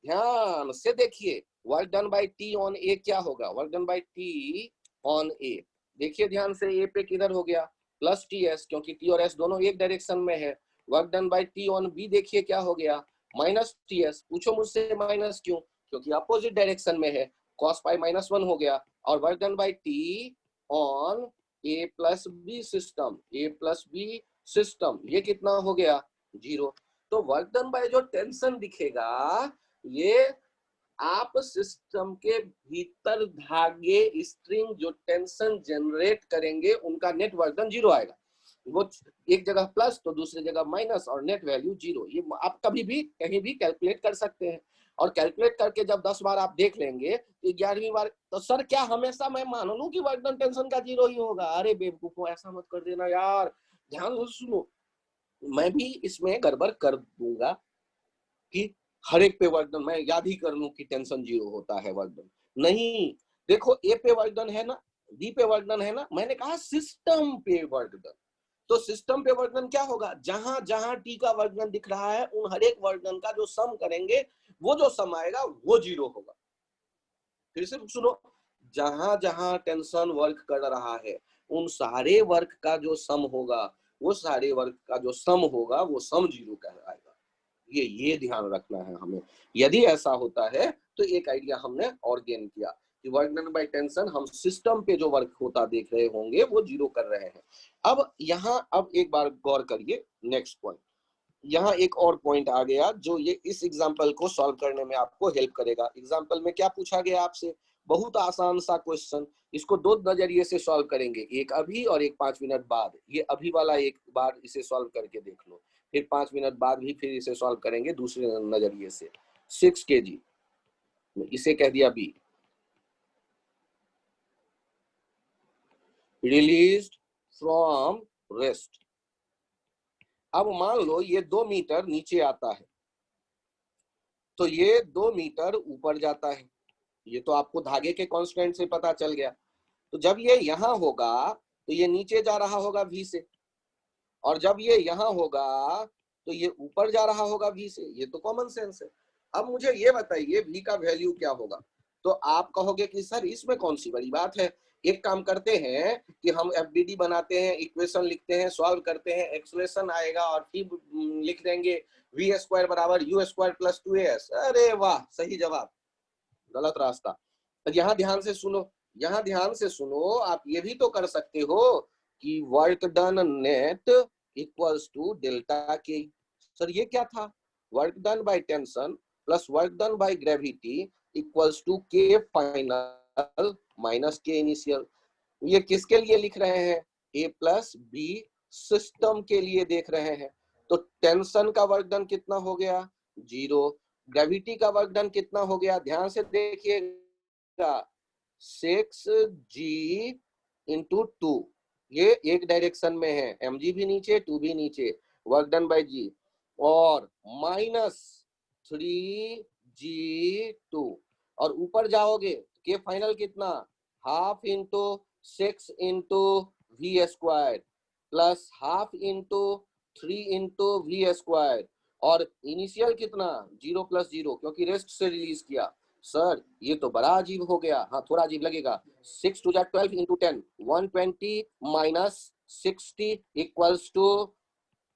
ध्यान से देखिए, work done by T on A क्या होगा? Work done by T on A, देखिए ध्यान से, ए पे किधर हो गया? प्लस टी एस, क्योंकि टी और एस दोनों एक डायरेक्शन में है। Work done by T on B देखिए क्या हो गया? Minus T S. पूछो मुझसे माइनस क्यों? क्योंकि अपोजिट डायरेक्शन में है, कॉस पाई माइनस 1 हो गया। और work done by T on A plus B system, A plus B system, ये कितना हो गया? जीरो। तो वर्क डन बाय जो टेंशन दिखेगा, ये आप सिस्टम के भीतर धागे स्ट्रिंग जो टेंशन जनरेट करेंगे उनका नेट वर्क डन जीरो आएगा। वो एक जगह प्लस तो दूसरी जगह माइनस और नेट वैल्यू जीरो। ये आप कभी भी कहीं भी कैलकुलेट कर सकते हैं और कैलकुलेट करके जब 10 बार आप देख लेंगे तो 11वीं बार तो सर क्या हमेशा मैं मान लूं कि वर्क डन टेंशन का जीरो ही होगा? अरे बेवकूफो, ऐसा मत कर देना यार, ध्यान से सुनो, मैं भी इसमें गड़बड़ कर दूंगा कि हर एक पे वर्क डन मैं याद ही कर लूं कि टेंशन जीरो होता है वर्क डन। नहीं, देखो ए पे वर्क डन है ना, बी पे वर्क डन है ना, मैंने कहा सिस्टम पे वर्क डन। तो सिस्टम पे वर्क डन क्या होगा? जहां जहां टी का वर्क डन दिख रहा है उन हर एक वर्क डन का जो सम करेंगे वो जो सम आएगा वो जीरो होगा। फिर से सुनो, जहां जहां टेंशन वर्क कर रहा है उन सारे वर्क का जो सम होगा वो सारे वर्क का जो सम होगा वो सम 0 कहलाएगा। ये ध्यान रखना है हमें। यदि ऐसा होता है तो एक आइडिया हमने और गेन किया कि वर्क डन बाय टेंशन हम सिस्टम पे जो वर्क होता देख रहे होंगे वो 0 कर रहे हैं। अब यहाँ अब एक बार गौर करिए, नेक्स्ट पॉइंट, यहाँ एक और पॉइंट आ गया जो ये इस एग्जाम्पल को सॉल्व करने में आपको हेल्प करेगा। एग्जाम्पल में क्या पूछा गया आपसे, बहुत आसान सा क्वेश्चन, इसको दो नजरिए से सॉल्व करेंगे, एक अभी और एक 5 मिनट बाद। ये अभी वाला एक बार इसे सॉल्व करके देख लो, फिर 5 मिनट बाद भी फिर इसे सॉल्व करेंगे दूसरे नजरिए से। 6 kg, इसे कह दिया बी, रिलीज्ड फ्रॉम रेस्ट। अब मान लो ये 2 मीटर नीचे आता है तो ये 2 मीटर ऊपर जाता है। ये तो आपको धागे के कांस्टेंट से पता चल गया। तो जब ये यहाँ होगा तो ये नीचे जा रहा होगा v से, और जब ये यहाँ होगा तो ये ऊपर जा रहा होगा v से। ये तो कॉमन सेंस है। अब मुझे ये बताइए v का वैल्यू क्या होगा। तो आप कहोगे कि सर इसमें कौन सी बड़ी बात है, एक काम करते हैं कि हम एफडीडी बनाते हैं, इक्वेशन लिखते हैं, सॉल्व करते हैं, एक्सप्रेशन आएगा और फिर लिख देंगे वी स्क्वायर बराबर यू स्क्वायर प्लस 2as। अरे वाह, सही जवाब। गलत रास्ता। यहाँ ध्यान से सुनो, यहाँ ध्यान से सुनो, आप ये भी तो कर सकते हो कि work done net equals to delta K. Sir ये क्या था, work done by tension plus work done by gravity equals to K final minus K initial. ये किसके लिए लिख रहे हैं, ए प्लस बी सिस्टम के लिए देख रहे हैं। तो टेंशन का वर्क डन कितना हो गया 0, ग्रेविटी का वर्क डन कितना हो गया, ध्यान से देखिएगा 6g इंटू 2, ये एक डायरेक्शन में है, mg भी नीचे 2 भी नीचे, वर्क डन बाय g, और माइनस 3g2, और ऊपर जाओगे के फाइनल कितना, half into 6 into V square plus half into 3 into V square, और इनिशियल कितना 0 प्लस 0 क्योंकि रेस्ट से रिलीज किया। सर ये तो बड़ा अजीब हो गया, हाँ थोड़ा अजीब लगेगा। 6 2 12 into 10 120 minus 60 equals to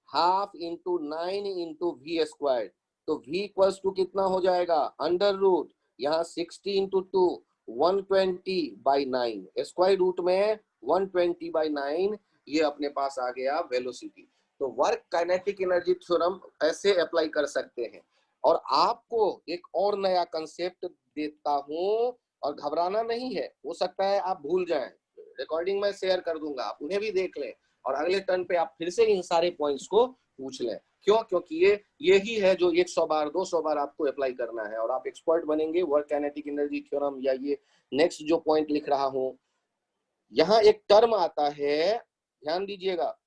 half into 9 into V square. तो v इक्वल्स टू कितना हो जाएगा, अंडर रूट, यहाँ 60 इंटू 2 120 बाई 9, स्क्वायर रूट में 120 बाई 9, ये अपने पास आ गया वेलोसिटी। तो वर्क काइनेटिक एनर्जी थ्योरम ऐसे अप्लाई कर सकते हैं। और आपको एक और नया कंसेप्ट देता हूं, और घबराना नहीं है, हो सकता है आप भूल जाएं, रिकॉर्डिंग में शेयर कर दूंगा, आप उन्हें भी देख लें और अगले टर्न पे आप फिर से इन सारे पॉइंट्स को पूछ लें। क्यों, क्योंकि ये ही है जो 100 बार 200 बार आपको अप्लाई करना है और आप एक्सपर्ट बनेंगे वर्क काइनेटिक एनर्जी थ्योरम। या ये नेक्स्ट जो पॉइंट लिख रहा हूं, यहाँ एक टर्म आता है, ध्यान दीजिएगा,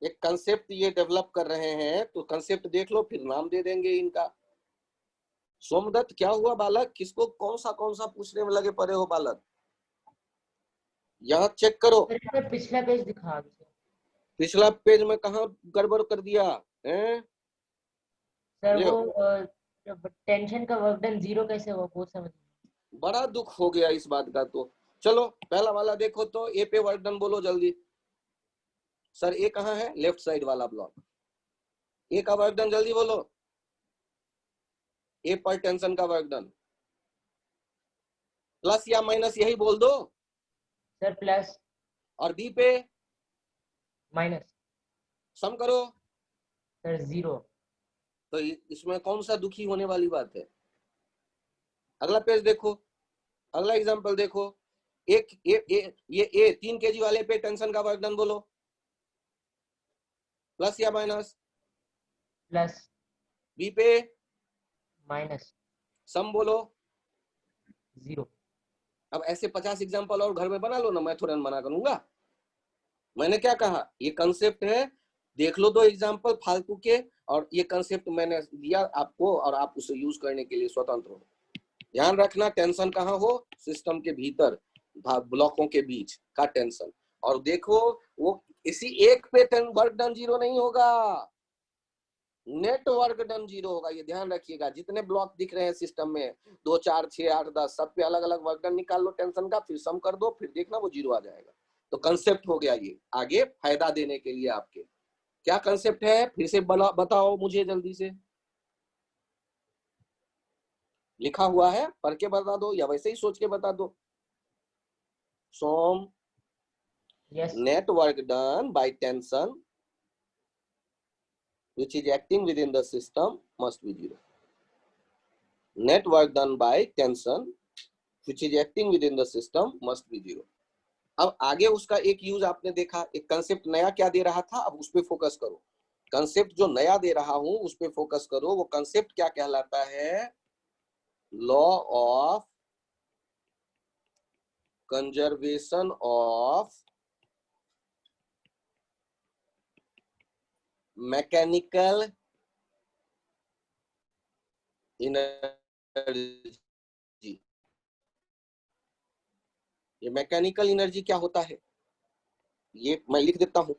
एक कंसेप्ट ये डेवलप कर रहे हैं, तो कंसेप्ट देख लो फिर नाम दे देंगे इनका। सोमदत्त क्या हुआ बालक, किसको कौन सा पूछने में लगे पड़े हो बालक, यहाँ चेक करो। पिछला पेज दिखा दो। पिछला पेज में कहाँ गड़बड़ कर दिया है सर? वो टेंशन का वर्क डन 0 कैसे हुआ वो समझ, बड़ा दुख हो गया इस बात का। तो चलो पहला वाला देखो, तो ए पे वर्क डन बोलो जल्दी। सर ए कहाँ है, लेफ्ट साइड वाला ब्लॉक, ए का वर्क डन जल्दी बोलो। ए पर टेंशन का वर्क डन, प्लस या माइनस यही बोल दो। सर प्लस, और बी पे माइनस, सम करो। सर 0। तो इसमें कौन सा दुखी होने वाली बात है। अगला पेज देखो, अगला एग्जांपल देखो, एक ये 3 kg वाले पे टेंशन का वर्क डन बोलो, प्लस या माइनस, प्लस, बी पे माइनस, सम बोलो 0। अब ऐसे 50 एग्जांपल और घर में बना लो ना, मैं थोड़ा मना करूंगा। मैंने क्या कहा, ये कंसेप्ट है, देख लो 2 एग्जांपल फालतू के, और ये कंसेप्ट मैंने दिया आपको और आप उसे यूज करने के लिए स्वतंत्र हो। ध्यान रखना, टेंशन कहाँ हो, सिस्टम के भीतर ब्लॉकों के बीच का टेंशन। और देखो वो इसी एक पे वर्क डन 0 नहीं होगा, नेट वर्क डन 0 होगा। ये ध्यान रखिएगा, जितने ब्लॉक दिख रहे हैं सिस्टम में 2 4 6 8 10 सब पे अलग अलग वर्क डन निकाल लो टेंशन का, फिर सम कर दो, फिर देखना वो 0 आ जाएगा। तो कंसेप्ट हो गया ये, आगे फायदा देने के लिए आपके। क्या कंसेप्ट है फिर से बताओ मुझे जल्दी से। लिखा हुआ है, पढ़ के बता दो या वैसे ही सोच के बता दो। सोम, Yes. net work done by tension which is acting within the system must be 0. Net work done by tension which is acting within the system must be 0. अब आगे उसका एक यूज आपने देखा, एक कंसेप्ट नया क्या दे रहा था, अब उस पे फोकस करो। कंसेप्ट जो नया दे रहा हूं उस पे फोकस करो। वो कंसेप्ट क्या कहलाता है? Law of conservation of mechanical energy. ये मैकेनिकल एनर्जी क्या होता है ये मैं लिख देता हूं।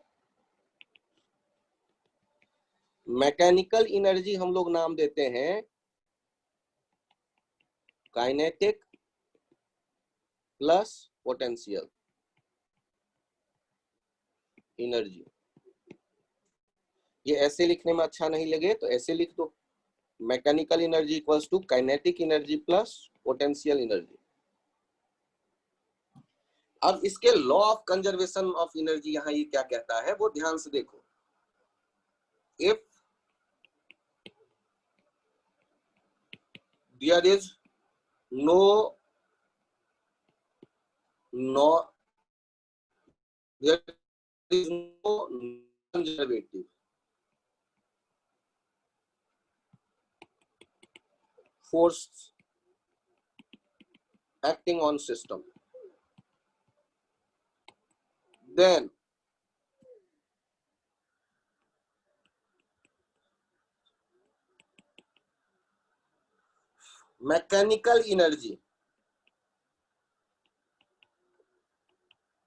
मैकेनिकल एनर्जी हम लोग नाम देते हैं काइनेटिक प्लस पोटेंशियल एनर्जी। ये ऐसे लिखने में अच्छा नहीं लगे तो ऐसे लिख दो, mechanical energy equals to kinetic energy plus potential energy. अब इसके law of conservation of energy यहां ये क्या कहता है वो ध्यान से देखो। If there is there is no conservative force acting on system, then mechanical energy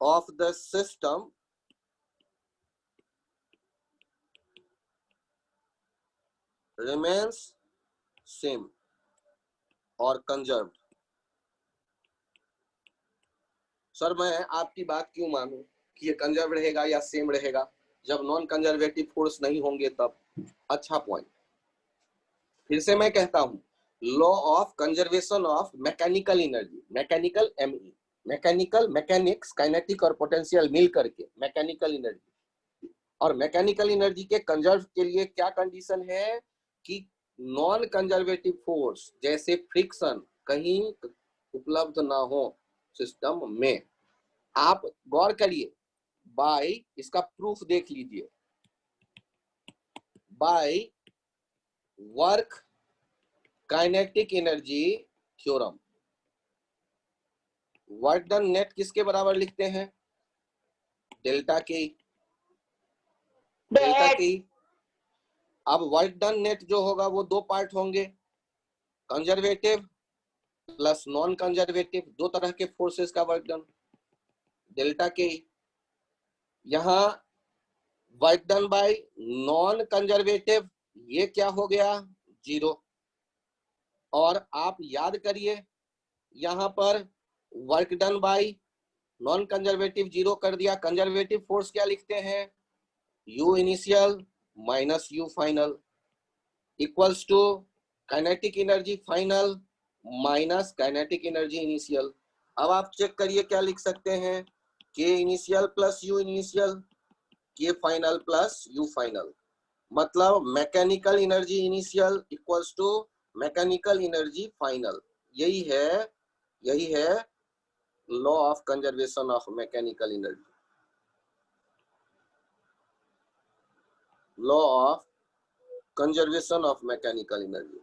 of the system remains same or conserved। Sir मैं आपकी बात क्यों मानूं कि ये कंजर्व रहेगा या सेम रहेगा जब नॉन कंजर्वेटिव फोर्स नहीं होंगे तब। अच्छा पॉइंट, फिर से मैं कहता हूं, law of conservation of mechanical energy, mechanical ME, mechanical mechanics kinetic और पोटेंशियल मिल करके मैकेनिकल एनर्जी। और मैकेनिकल एनर्जी के कंजर्व के लिए क्या कंडीशन है कि नॉन कंजर्वेटिव फोर्स जैसे फ्रिक्शन कहीं उपलब्ध ना हो सिस्टम में। आप गौर करिए, बाय इसका प्रूफ देख लीजिए, by work kinetic energy theorem. Work done net किसके बराबर लिखते हैं? डेल्टा के। डेल्टा के। अब वर्क डन नेट जो होगा वो दो पार्ट होंगे, कंजर्वेटिव प्लस नॉन कंजर्वेटिव, दो तरह के फोर्सेस का वर्क डन डेल्टा के। यहां work done by non conservative ये क्या हो गया? 0। और आप याद करिए यहां पर work done by non conservative 0 कर दिया, कंजर्वेटिव फोर्स क्या लिखते हैं? U initial minus U final equals to kinetic energy final minus kinetic energy initial. अब आप चेक करिए क्या लिख सकते हैं? K initial plus U initial, K final plus U final, मतलब mechanical energy initial equals to mechanical energy final. यही है law of conservation of mechanical energy, law of conservation of mechanical energy,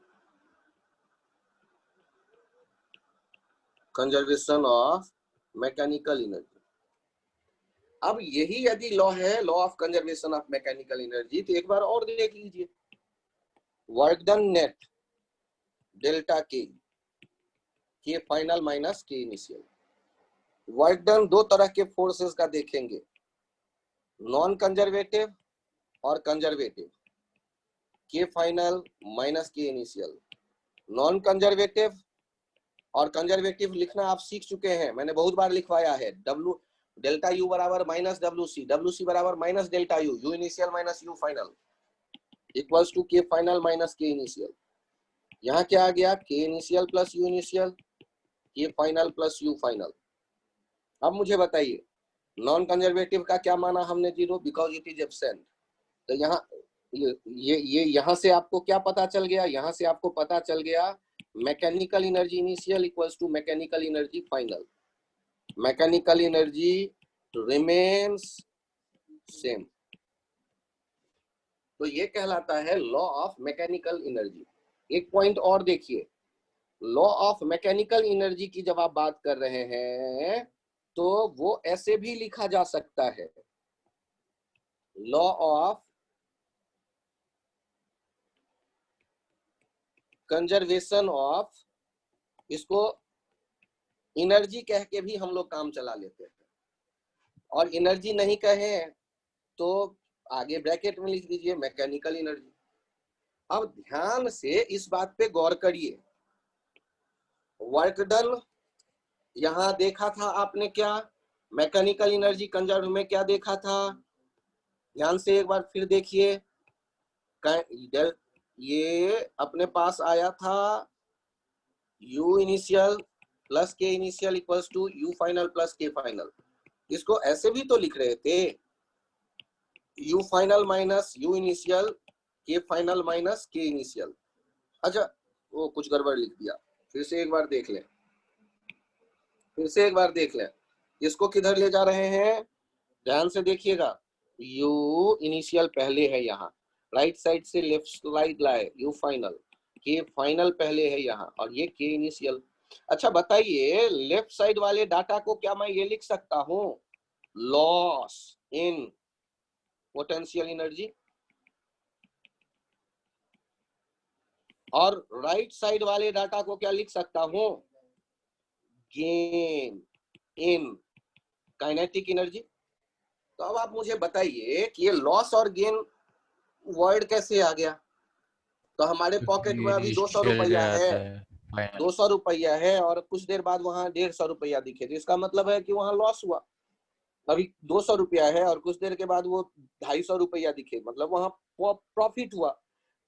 conservation of mechanical energy. अब यही यदि लॉ है, law of conservation of mechanical energy, तो एक बार और देख लीजिए, वर्क डन नेट डेल्टा के final minus K initial. Work done दो तरह के फोर्सेस का देखेंगे, नॉन कंजर्वेटिव और कंजर्वेटिव। के final minus K initial. Non conservative और कंजर्वेटिव लिखना आप सीख चुके हैं, मैंने बहुत बार लिखवाया है। डब्ल्यू डेल्टा यू बराबर माइनस डब्ल्यू सी बराबर minus delta U, U initial minus U final equals to K final minus K initial. यहाँ क्या आ गया, K initial plus U initial, K final plus U final. अब मुझे बताइए नॉन कंजर्वेटिव का क्या माना हमने, zero, because it is absent. तो यहाँ ये यहाँ से आपको क्या पता चल गया, यहाँ से आपको पता चल गया mechanical energy initial equals to mechanical energy final. Mechanical energy remains same, तो ये कहलाता है लॉ ऑफ मैकेनिकल एनर्जी। एक पॉइंट और देखिए, लॉ ऑफ मैकेनिकल एनर्जी की जब आप बात कर रहे हैं तो वो ऐसे भी लिखा जा सकता है, लॉ ऑफ कंजर्वेशन ऑफ, इसको एनर्जी कह के भी हम लोग काम चला लेते हैं, और एनर्जी नहीं कहें तो आगे ब्रैकेट में लिख दीजिए मैकेनिकल एनर्जी। अब ध्यान से इस बात पे गौर करिए, वर्क डन यहां देखा था आपने क्या, मैकेनिकल एनर्जी कंजर्व में क्या देखा था, ध्यान से एक बार फिर देखिए। ये अपने पास आया था u initial plus K initial equals to u final plus K final. इसको ऐसे भी तो लिख रहे थे, u final minus u initial K final minus K initial. अच्छा वो कुछ गड़बड़ लिख दिया, फिर से एक बार देख लें, फिर से एक बार देख लें। इसको किधर ले जा रहे हैं, ध्यान से देखिएगा। u इनिशियल पहले है यहाँ, राइट साइड से लेफ्ट साइड लाए, u फाइनल, के फाइनल पहले है यहाँ, और ये के इनिशियल। अच्छा बताइए लेफ्ट साइड वाले डाटा को क्या मैं ये लिख सकता हूँ, लॉस इन पोटेंशियल एनर्जी, और राइट साइड वाले डाटा को क्या लिख सकता हूँ, गेन इन काइनेटिक एनर्जी। तो अब आप मुझे बताइए कि ये लॉस और गेन वर्ड कैसे आ गया। तो हमारे पॉकेट में अभी 200 रुपया है, 200 रुपया है, और कुछ देर बाद वहां 150 रुपया दिखे, तो इसका मतलब है कि वहां लॉस हुआ। अभी 200 रुपया है और कुछ देर के बाद वो 250 रुपया दिखे, मतलब वहां प्रॉफिट हुआ।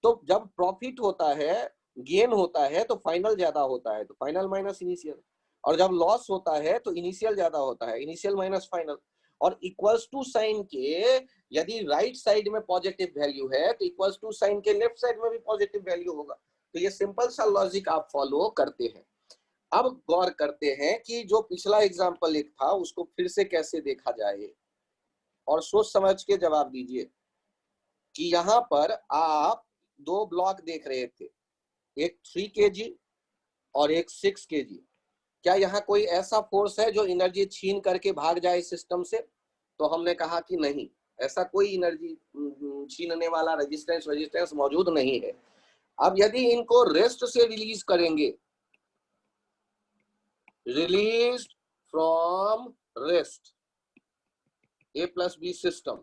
तो जब प्रॉफिट होता है, गेन होता है, तो फाइनल ज्यादा होता है, तो फाइनल माइनस इनिशियल, और जब लॉस होता है तो इनिशियल ज्यादा होता है, इनिशियल माइनस फाइनल। और इक्वल्स टू साइन के यदि राइट साइड में पॉजिटिव वैल्यू है तो इक्वल्स टू साइन के लेफ्ट साइड में भी पॉजिटिव वैल्यू होगा। तो ये सिंपल सा लॉजिक आप फॉलो करते हैं। अब गौर करते हैं कि जो पिछला एग्जांपल एक था उसको फिर से कैसे देखा जाए, और सोच समझ के जवाब दीजिए कि यहाँ पर आप दो ब्लॉक देख रहे थे, एक 3 kg और एक 6 kg। क्या यहाँ कोई ऐसा फोर्स है जो एनर्जी छीन करके भाग जाए सिस्टम से? तो हमने कहा कि नहीं, ऐसा कोई एनर्जी छीनने वाला रेजिस्टेंस मौजूद नहीं है। अब यदि इनको रेस्ट से रिलीज करेंगे, release from rest, A plus B system,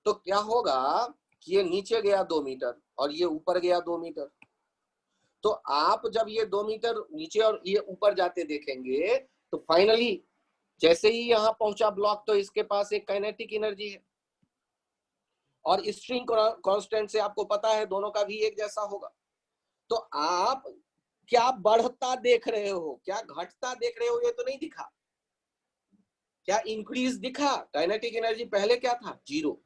तो क्या होगा कि ये नीचे गया 2 मीटर और ये ऊपर गया 2 मीटर। तो आप जब ये 2 मीटर नीचे और ये ऊपर जाते देखेंगे तो फाइनली जैसे ही यहां पहुंचा ब्लॉक तो इसके पास एक काइनेटिक एनर्जी है, और स्ट्रिंग कांस्टेंट से आपको पता है दोनों का भी एक जैसा होगा। तो आप क्या बढ़ता देख रहे हो, क्या घटता देख रहे हो, ये तो नहीं दिखा। क्या इंक्रीज दिखा? काइनेटिक एनर्जी पहले क्या था, 0।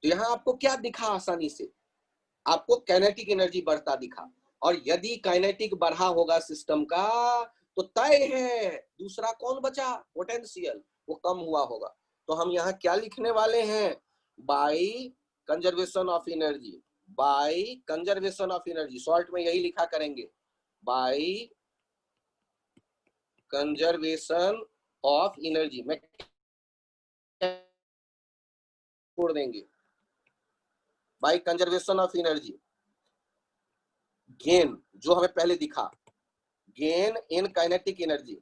तो यहाँ आपको क्या दिखा, आसानी से आपको काइनेटिक एनर्जी बढ़ता दिखा। और यदि काइनेटिक बढ़ा होगा सिस्टम का तो तय है दूसरा कौन बचा, पोटेंशियल, वो कम हुआ होगा। तो हम यहाँ क्या लिखने वाले हैं, by conservation of energy, by conservation of energy, short में यही लिखा करेंगे, बाय कंजर्वेशन ऑफ एनर्जी में छोड़ देंगे, by conservation of energy. Gain जो हमें पहले दिखा, गेन इन काइनेटिक एनर्जी,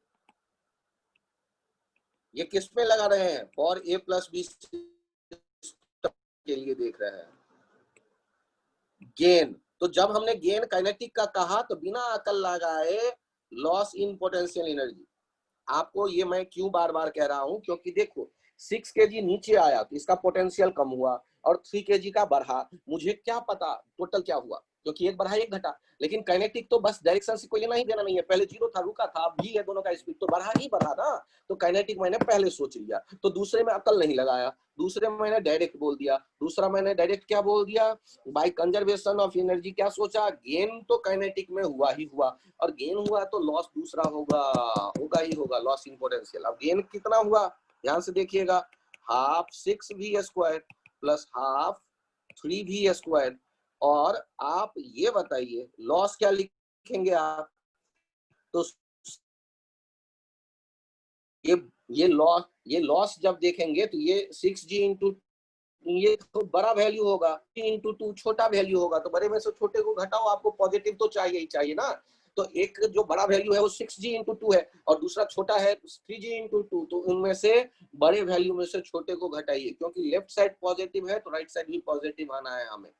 ये किस में लगा रहे हैं, फॉर A प्लस बी के लिए देख रहे हैं। गेन। तो जब हमने गेन काइनेटिक का कहा तो बिना अकल लगाए लॉस इन पोटेंशियल एनर्जी। आपको ये मैं क्यों बार बार कह रहा हूं, क्योंकि देखो 6 kg नीचे आया तो इसका पोटेंशियल कम हुआ और 3 kg का बढ़ा, मुझे क्या पता टोटल क्या हुआ, क्योंकि एक बढ़ा एक घटा। लेकिन काइनेटिक तो बस डायरेक्शन से कोई लेना ही देना नहीं है, पहले जीरो था रुका था, अब भी है, दोनों का स्पीड तो बढ़ा ही बढ़ा ना। तो काइनेटिक मैंने पहले सोच लिया, तो दूसरे में अकल नहीं लगाया, दूसरे में मैंने डायरेक्ट बोल दिया। दूसरा मैंने डायरेक्ट क्या बोल दिया, बाय कंजर्वेशन ऑफ एनर्जी क्या सोचा, गेन तो काइनेटिक में हुआ ही हुआ, और गेन हुआ तो लॉस दूसरा होगा ही होगा, लॉस इन पोटेंशियल। अब गेन कितना हुआ ध्यान से देखिएगा, half 6v² plus half 3v²। और आप ये बताइए लॉस क्या लिखेंगे आप, तो ये लॉस जब देखेंगे तो ये 6g इंटू, ये तो बड़ा वैल्यू होगा, 3 × 2 छोटा वैल्यू होगा, तो बड़े में से छोटे को घटाओ, आपको पॉजिटिव तो चाहिए ही चाहिए ना। तो एक जो बड़ा वैल्यू है वो 6g इंटू 2 है और दूसरा छोटा है 3g इंटू 2, तो उनमें से बड़े वैल्यू में से छोटे को घटाइए, क्योंकि लेफ्ट साइड पॉजिटिव है तो राइट साइड भी पॉजिटिव आना है हमें।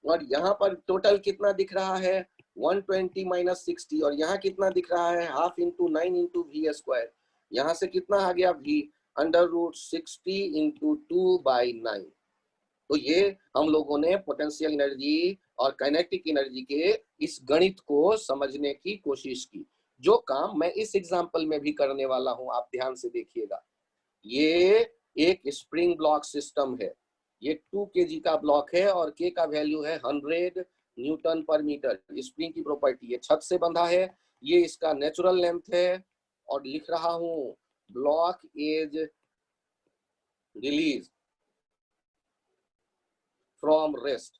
और यहाँ पर टोटल कितना दिख रहा है 120 - 60, और यहाँ कितना दिख रहा है हाफ इंटू 9 इंटू v²। यहाँ से कितना आ गया v √60 इंटू 2/9। तो ये हम लोगों ने पोटेंशियल एनर्जी और काइनेटिक एनर्जी के इस गणित को समझने की कोशिश की, जो काम मैं इस एग्जांपल में भी करने वाला हूं, आप ध्यान से देखिएगा। ये एक स्प्रिंग ब्लॉक सिस्टम है, ये 2 kg का ब्लॉक है और k का वैल्यू है 100 न्यूटन पर मीटर। स्प्रिंग की प्रॉपर्टी, ये छत से बंधा है, ये इसका नेचुरल लेंथ है, और लिख रहा हूं block is release from rest.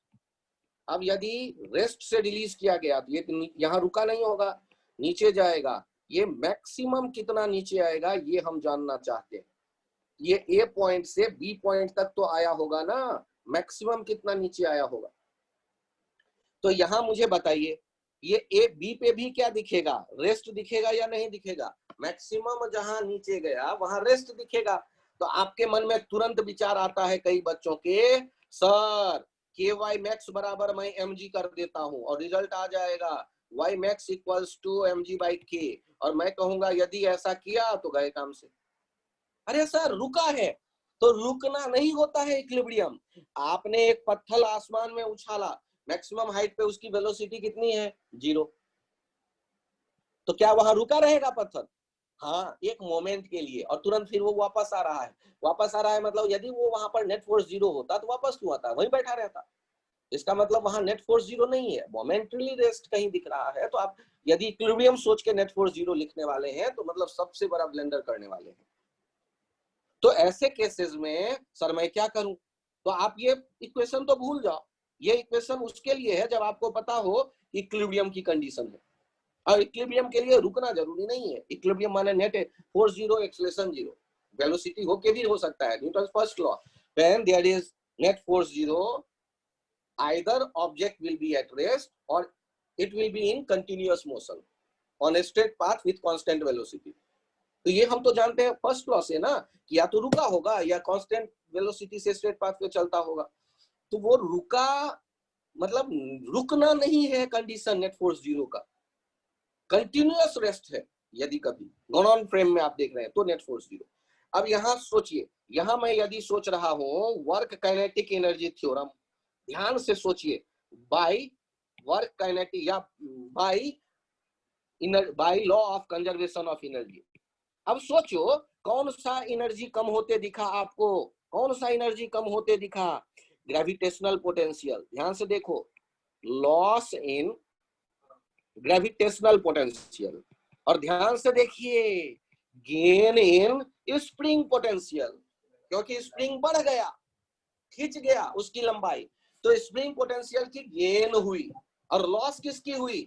अब यदि रेस्ट से रिलीज किया गया तो ये यहाँ रुका नहीं होगा, नीचे जाएगा। ये मैक्सिमम कितना नीचे आएगा ये हम जानना चाहते हैं। ये ए पॉइंट से बी पॉइंट तक तो आया होगा ना, मैक्सिमम कितना नीचे आया होगा। तो यहाँ मुझे बताइए ये ए बी पे भी क्या दिखेगा, रेस्ट दिखेगा या नहीं दिखेगा। मैक्सिमम जहां नीचे गया वहां रेस्ट दिखेगा। तो आपके मन में तुरंत विचार आता है कई बच्चों के, सर ky max बराबर मैं mg कर देता हूं और रिजल्ट आ जाएगा y max = mg/k, और मैं कहूंगा यदि ऐसा किया तो गए काम से। अरे सर रुका है, तो रुकना नहीं होता है इक्विलिब्रियम। आपने एक पत्थर आसमान में उछाला, मैक्सिमम हाइट पे उसकी वेलोसिटी कितनी है 0, तो क्या वहां रुका रहेगा पत्थर? हाँ, एक मोमेंट के लिए, और तुरंत फिर वो वापस आ रहा है। वापस आ रहा है मतलब यदि वो वहां पर नेट फोर्स 0 होता तो वापस क्यों आता, वहीं बैठा रहता। इसका मतलब वहां नेट फोर्स 0 नहीं है, मोमेंटरी रेस्ट कहीं दिख रहा है। तो आप यदि इक्विलिब्रियम सोच के नेट फोर्स 0 लिखने वाले हैं तो मतलब सबसे बड़ा ब्लेंडर करने वाले हैं। तो ऐसे केसेस में सर मैं क्या करूं, तो आप ये इक्वेशन तो भूल जाओ। ये इक्वेशन उसके लिए है जब आपको पता हो कि इक्विलिब्रियम की कंडीशन है, और इक्विलिब्रियम के लिए रुकना जरूरी नहीं है। इक्विलिब्रियम माने नेट फोर्स 0 एक्सेलरेशन 0, वेलोसिटी होके भी हो सकता है, Newton first law, when there is net force 0 either object will be at rest or it will be in continuous motion on a straight path with constant velocity। तो ये हम तो जानते हैं फर्स्ट लॉ से ना, कि या तो रुका होगा या कांस्टेंट वेलोसिटी से स्ट्रेट पाथ पे चलता होगा। तो वो रुका मतलब रुकना नहीं है कंडीशन नेट फोर्स 0 का, कंटिन्यूअस रेस्ट है। यदि कभी गोनॉन फ्रेम में आप देख रहे हैं तो नेट फोर्स 0। अब यहाँ सोचिए, यहाँ मैं यदि सोच रहा हूँ वर्क काइनेटिक एनर्जी थ्योरम, ध्यान से सोचिए, बाय वर्क काइनेटिक या by law of conservation of energy. अब सोचो कौन सा एनर्जी कम होते दिखा आपको, कौन सा एनर्जी कम होते दिखा, ग्रेविटेशनल पोटेंशियल। ध्यान से देखो, लॉस इन ग्रेविटेशनल पोटेंशियल, और ध्यान से देखिए गेन इन स्प्रिंग पोटेंशियल, क्योंकि स्प्रिंग बढ़ गया, खिंच गया उसकी लंबाई, तो स्प्रिंग पोटेंशियल की गेन हुई, और लॉस किसकी हुई,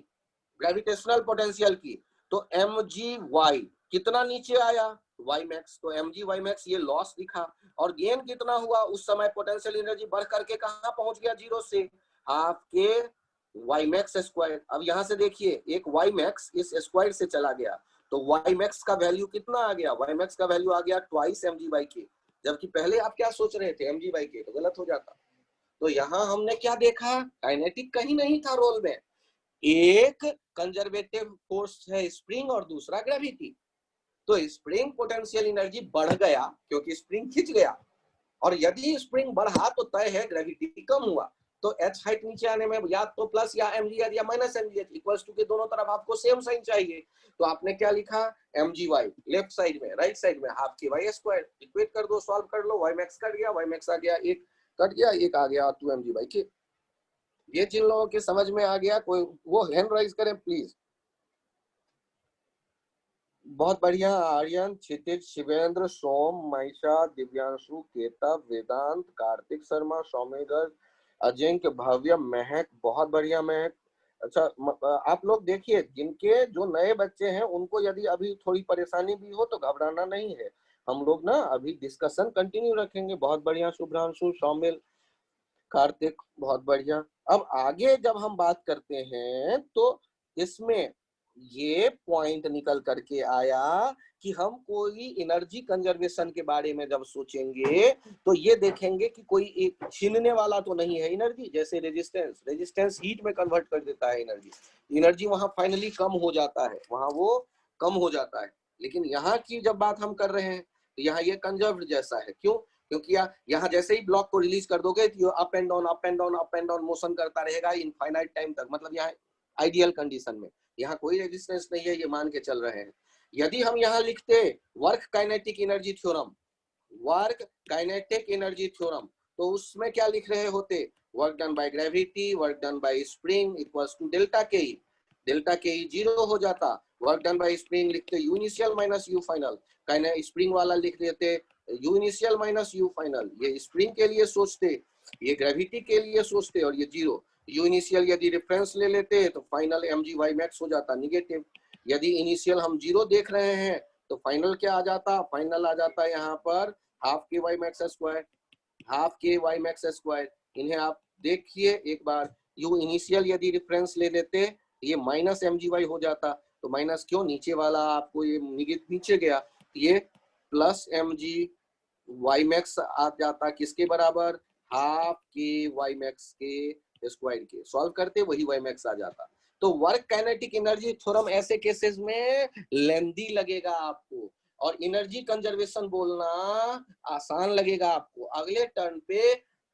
ग्रेविटेशनल पोटेंशियल की। तो mgy कितना नीचे आया y max, तो mgy max ये लॉस दिखा, और गेन कितना हुआ, उस समय पोटेंशियल एनर्जी बढ़ करके कहां पहुंच गया 0 से हाफ के y max स्क्वायर। अब यहां से देखिए एक y max इस स्क्वायर से चला गया, तो y max का वैल्यू कितना आ गया, y max का वैल्यू आ गया 2 mg/k, जबकि पहले आप क्या सोच रहे थे mg/k, तो गलत हो जाता। तो यहाँ हमने क्या देखा, काइनेटिक कहीं नहीं था रोल में, एक कंजर्वेटिव फोर्स है स्प्रिंग और दूसरा ग्रेविटी। तो स्प्रिंग पोटेंशियल एनर्जी बढ़ गया क्योंकि स्प्रिंग खिंच गया, और यदि स्प्रिंग बढ़ा तो तय है ग्रेविटी कम हुआ, तो एच हाइट नीचे आने में या तो प्लस या mgh या माइनस mgh इक्वल्स टू के दोनों तरफ आपको सेम साइन चाहिए। तो आपने क्या लिखा, mgy लेफ्ट साइड में, राइट साइड में हाफ के वाई स्क्वायर, इक्वेट कर दो, सॉल्व कर लो, y मैक्स कट गया, y मैक्स आ गया, एक कट गया, एक आ गया 2mg/k। ये जिन लोगों के समझ में आ गया कोई वो हैंड राइज करें प्लीज। बहुत बढ़िया, आर्यन, क्षितिज, शिवेंद्र, सोम, माइशा, दिव्यांशु, केतव, वेदांत, कार्तिक शर्मा, सौमेगर, अजिंक्य, भव्य, महक, बहुत बढ़िया महक। अच्छा आप लोग देखिए, जिनके जो नए बच्चे हैं उनको यदि अभी थोड़ी परेशानी भी हो तो घबराना नहीं है, हम लोग ना अभी डिस्कशन कंटिन्यू रखेंगे। बहुत बढ़िया शुभ्रांशु, सौमिल, कार्तिक, बहुत बढ़िया। अब आगे जब हम बात करते हैं तो इसमें ये पॉइंट निकल करके आया कि हम कोई एनर्जी कंजर्वेशन के बारे में जब सोचेंगे तो ये देखेंगे कि कोई एक छीनने वाला तो नहीं है एनर्जी। जैसे रेजिस्टेंस हीट में कन्वर्ट कर देता है एनर्जी वहां फाइनली कम हो जाता है, वहां वो कम हो जाता है। लेकिन यहाँ की जब बात हम कर रहे हैं तो यहाँ ये कंजर्व्ड जैसा है। क्यों? क्योंकि यहाँ जैसे ही ब्लॉक को रिलीज कर दोगे तो up and down up and down up and down motion करता रहेगा इनफाइनाइट टाइम तक। मतलब यहाँ आइडियल कंडीशन में यहाँ कोई रेजिस्टेंस नहीं है, ये मान के चल रहे हैं। यदि हम यहाँ लिखते work kinetic energy theorem, work kinetic energy theorem, तो उसमें क्या लिख रहे होते, work done by gravity, work done by spring equals to delta K E. Delta K E 0 हो जाता, वर्क डन बाय स्प्रिंग लिखते U initial minus U final, spring वाला लिख देते U initial minus U final. ये स्प्रिंग के लिए सोचते, ये ग्रेविटी के लिए सोचते, और ये 0। यू इनिशियल यदि रेफरेंस ले लेते तो फाइनल mgy मैक्स हो जाता नेगेटिव। यदि इनिशियल हम 0 देख रहे हैं तो फाइनल क्या आ जाता, फाइनल आ जाता यहाँ पर हाफ के वाई मैक्स स्क्वायर, हाफ के वाई मैक्स स्क्वायर। इन्हें आप देखिए एक बार, यू इनिशियल यदि रेफरेंस ले लेते ये माइनस mgy हो जाता, तो माइनस क्यों, नीचे वाला आपको ये नीचे गया, ये प्लस mgy मैक्स आ जाता, किसके बराबर, हाफ के वाई मैक्स के स्क्वायर के। सॉल्व करते वही वाई मैक्स आ जाता। तो वर्क काइनेटिक एनर्जी थ्योरम ऐसे केसेस में लेंदी लगेगा आपको, और एनर्जी कंजर्वेशन बोलना आसान लगेगा आपको। अगले टर्न पे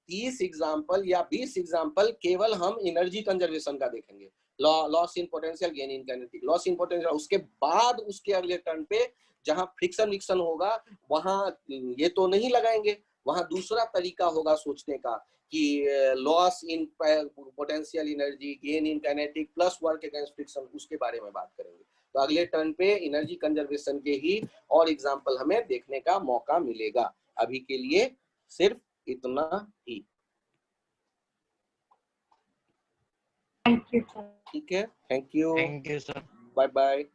30 एग्जांपल या 20 एग्जांपल केवल हम एनर्जी कंजर्वेशन का देखेंगे, loss in potential, gain in kinetic, loss in potential. उसके बाद उसके अगले टर्न पे जहां फ्रिक्शन विक्शन होगा वहां ये तो नहीं लगाएंगे, वहां दूसरा तरीका होगा सोचने का कि loss in potential energy, gain in kinetic plus work against friction, उसके बारे में बात करेंगे। तो अगले टर्न पे एनर्जी कंजर्वेशन के ही और एग्जांपल हमें देखने का मौका मिलेगा। अभी के लिए सिर्फ इतना ही। Thank you sir. ठीक है, thank you, sir. Bye bye.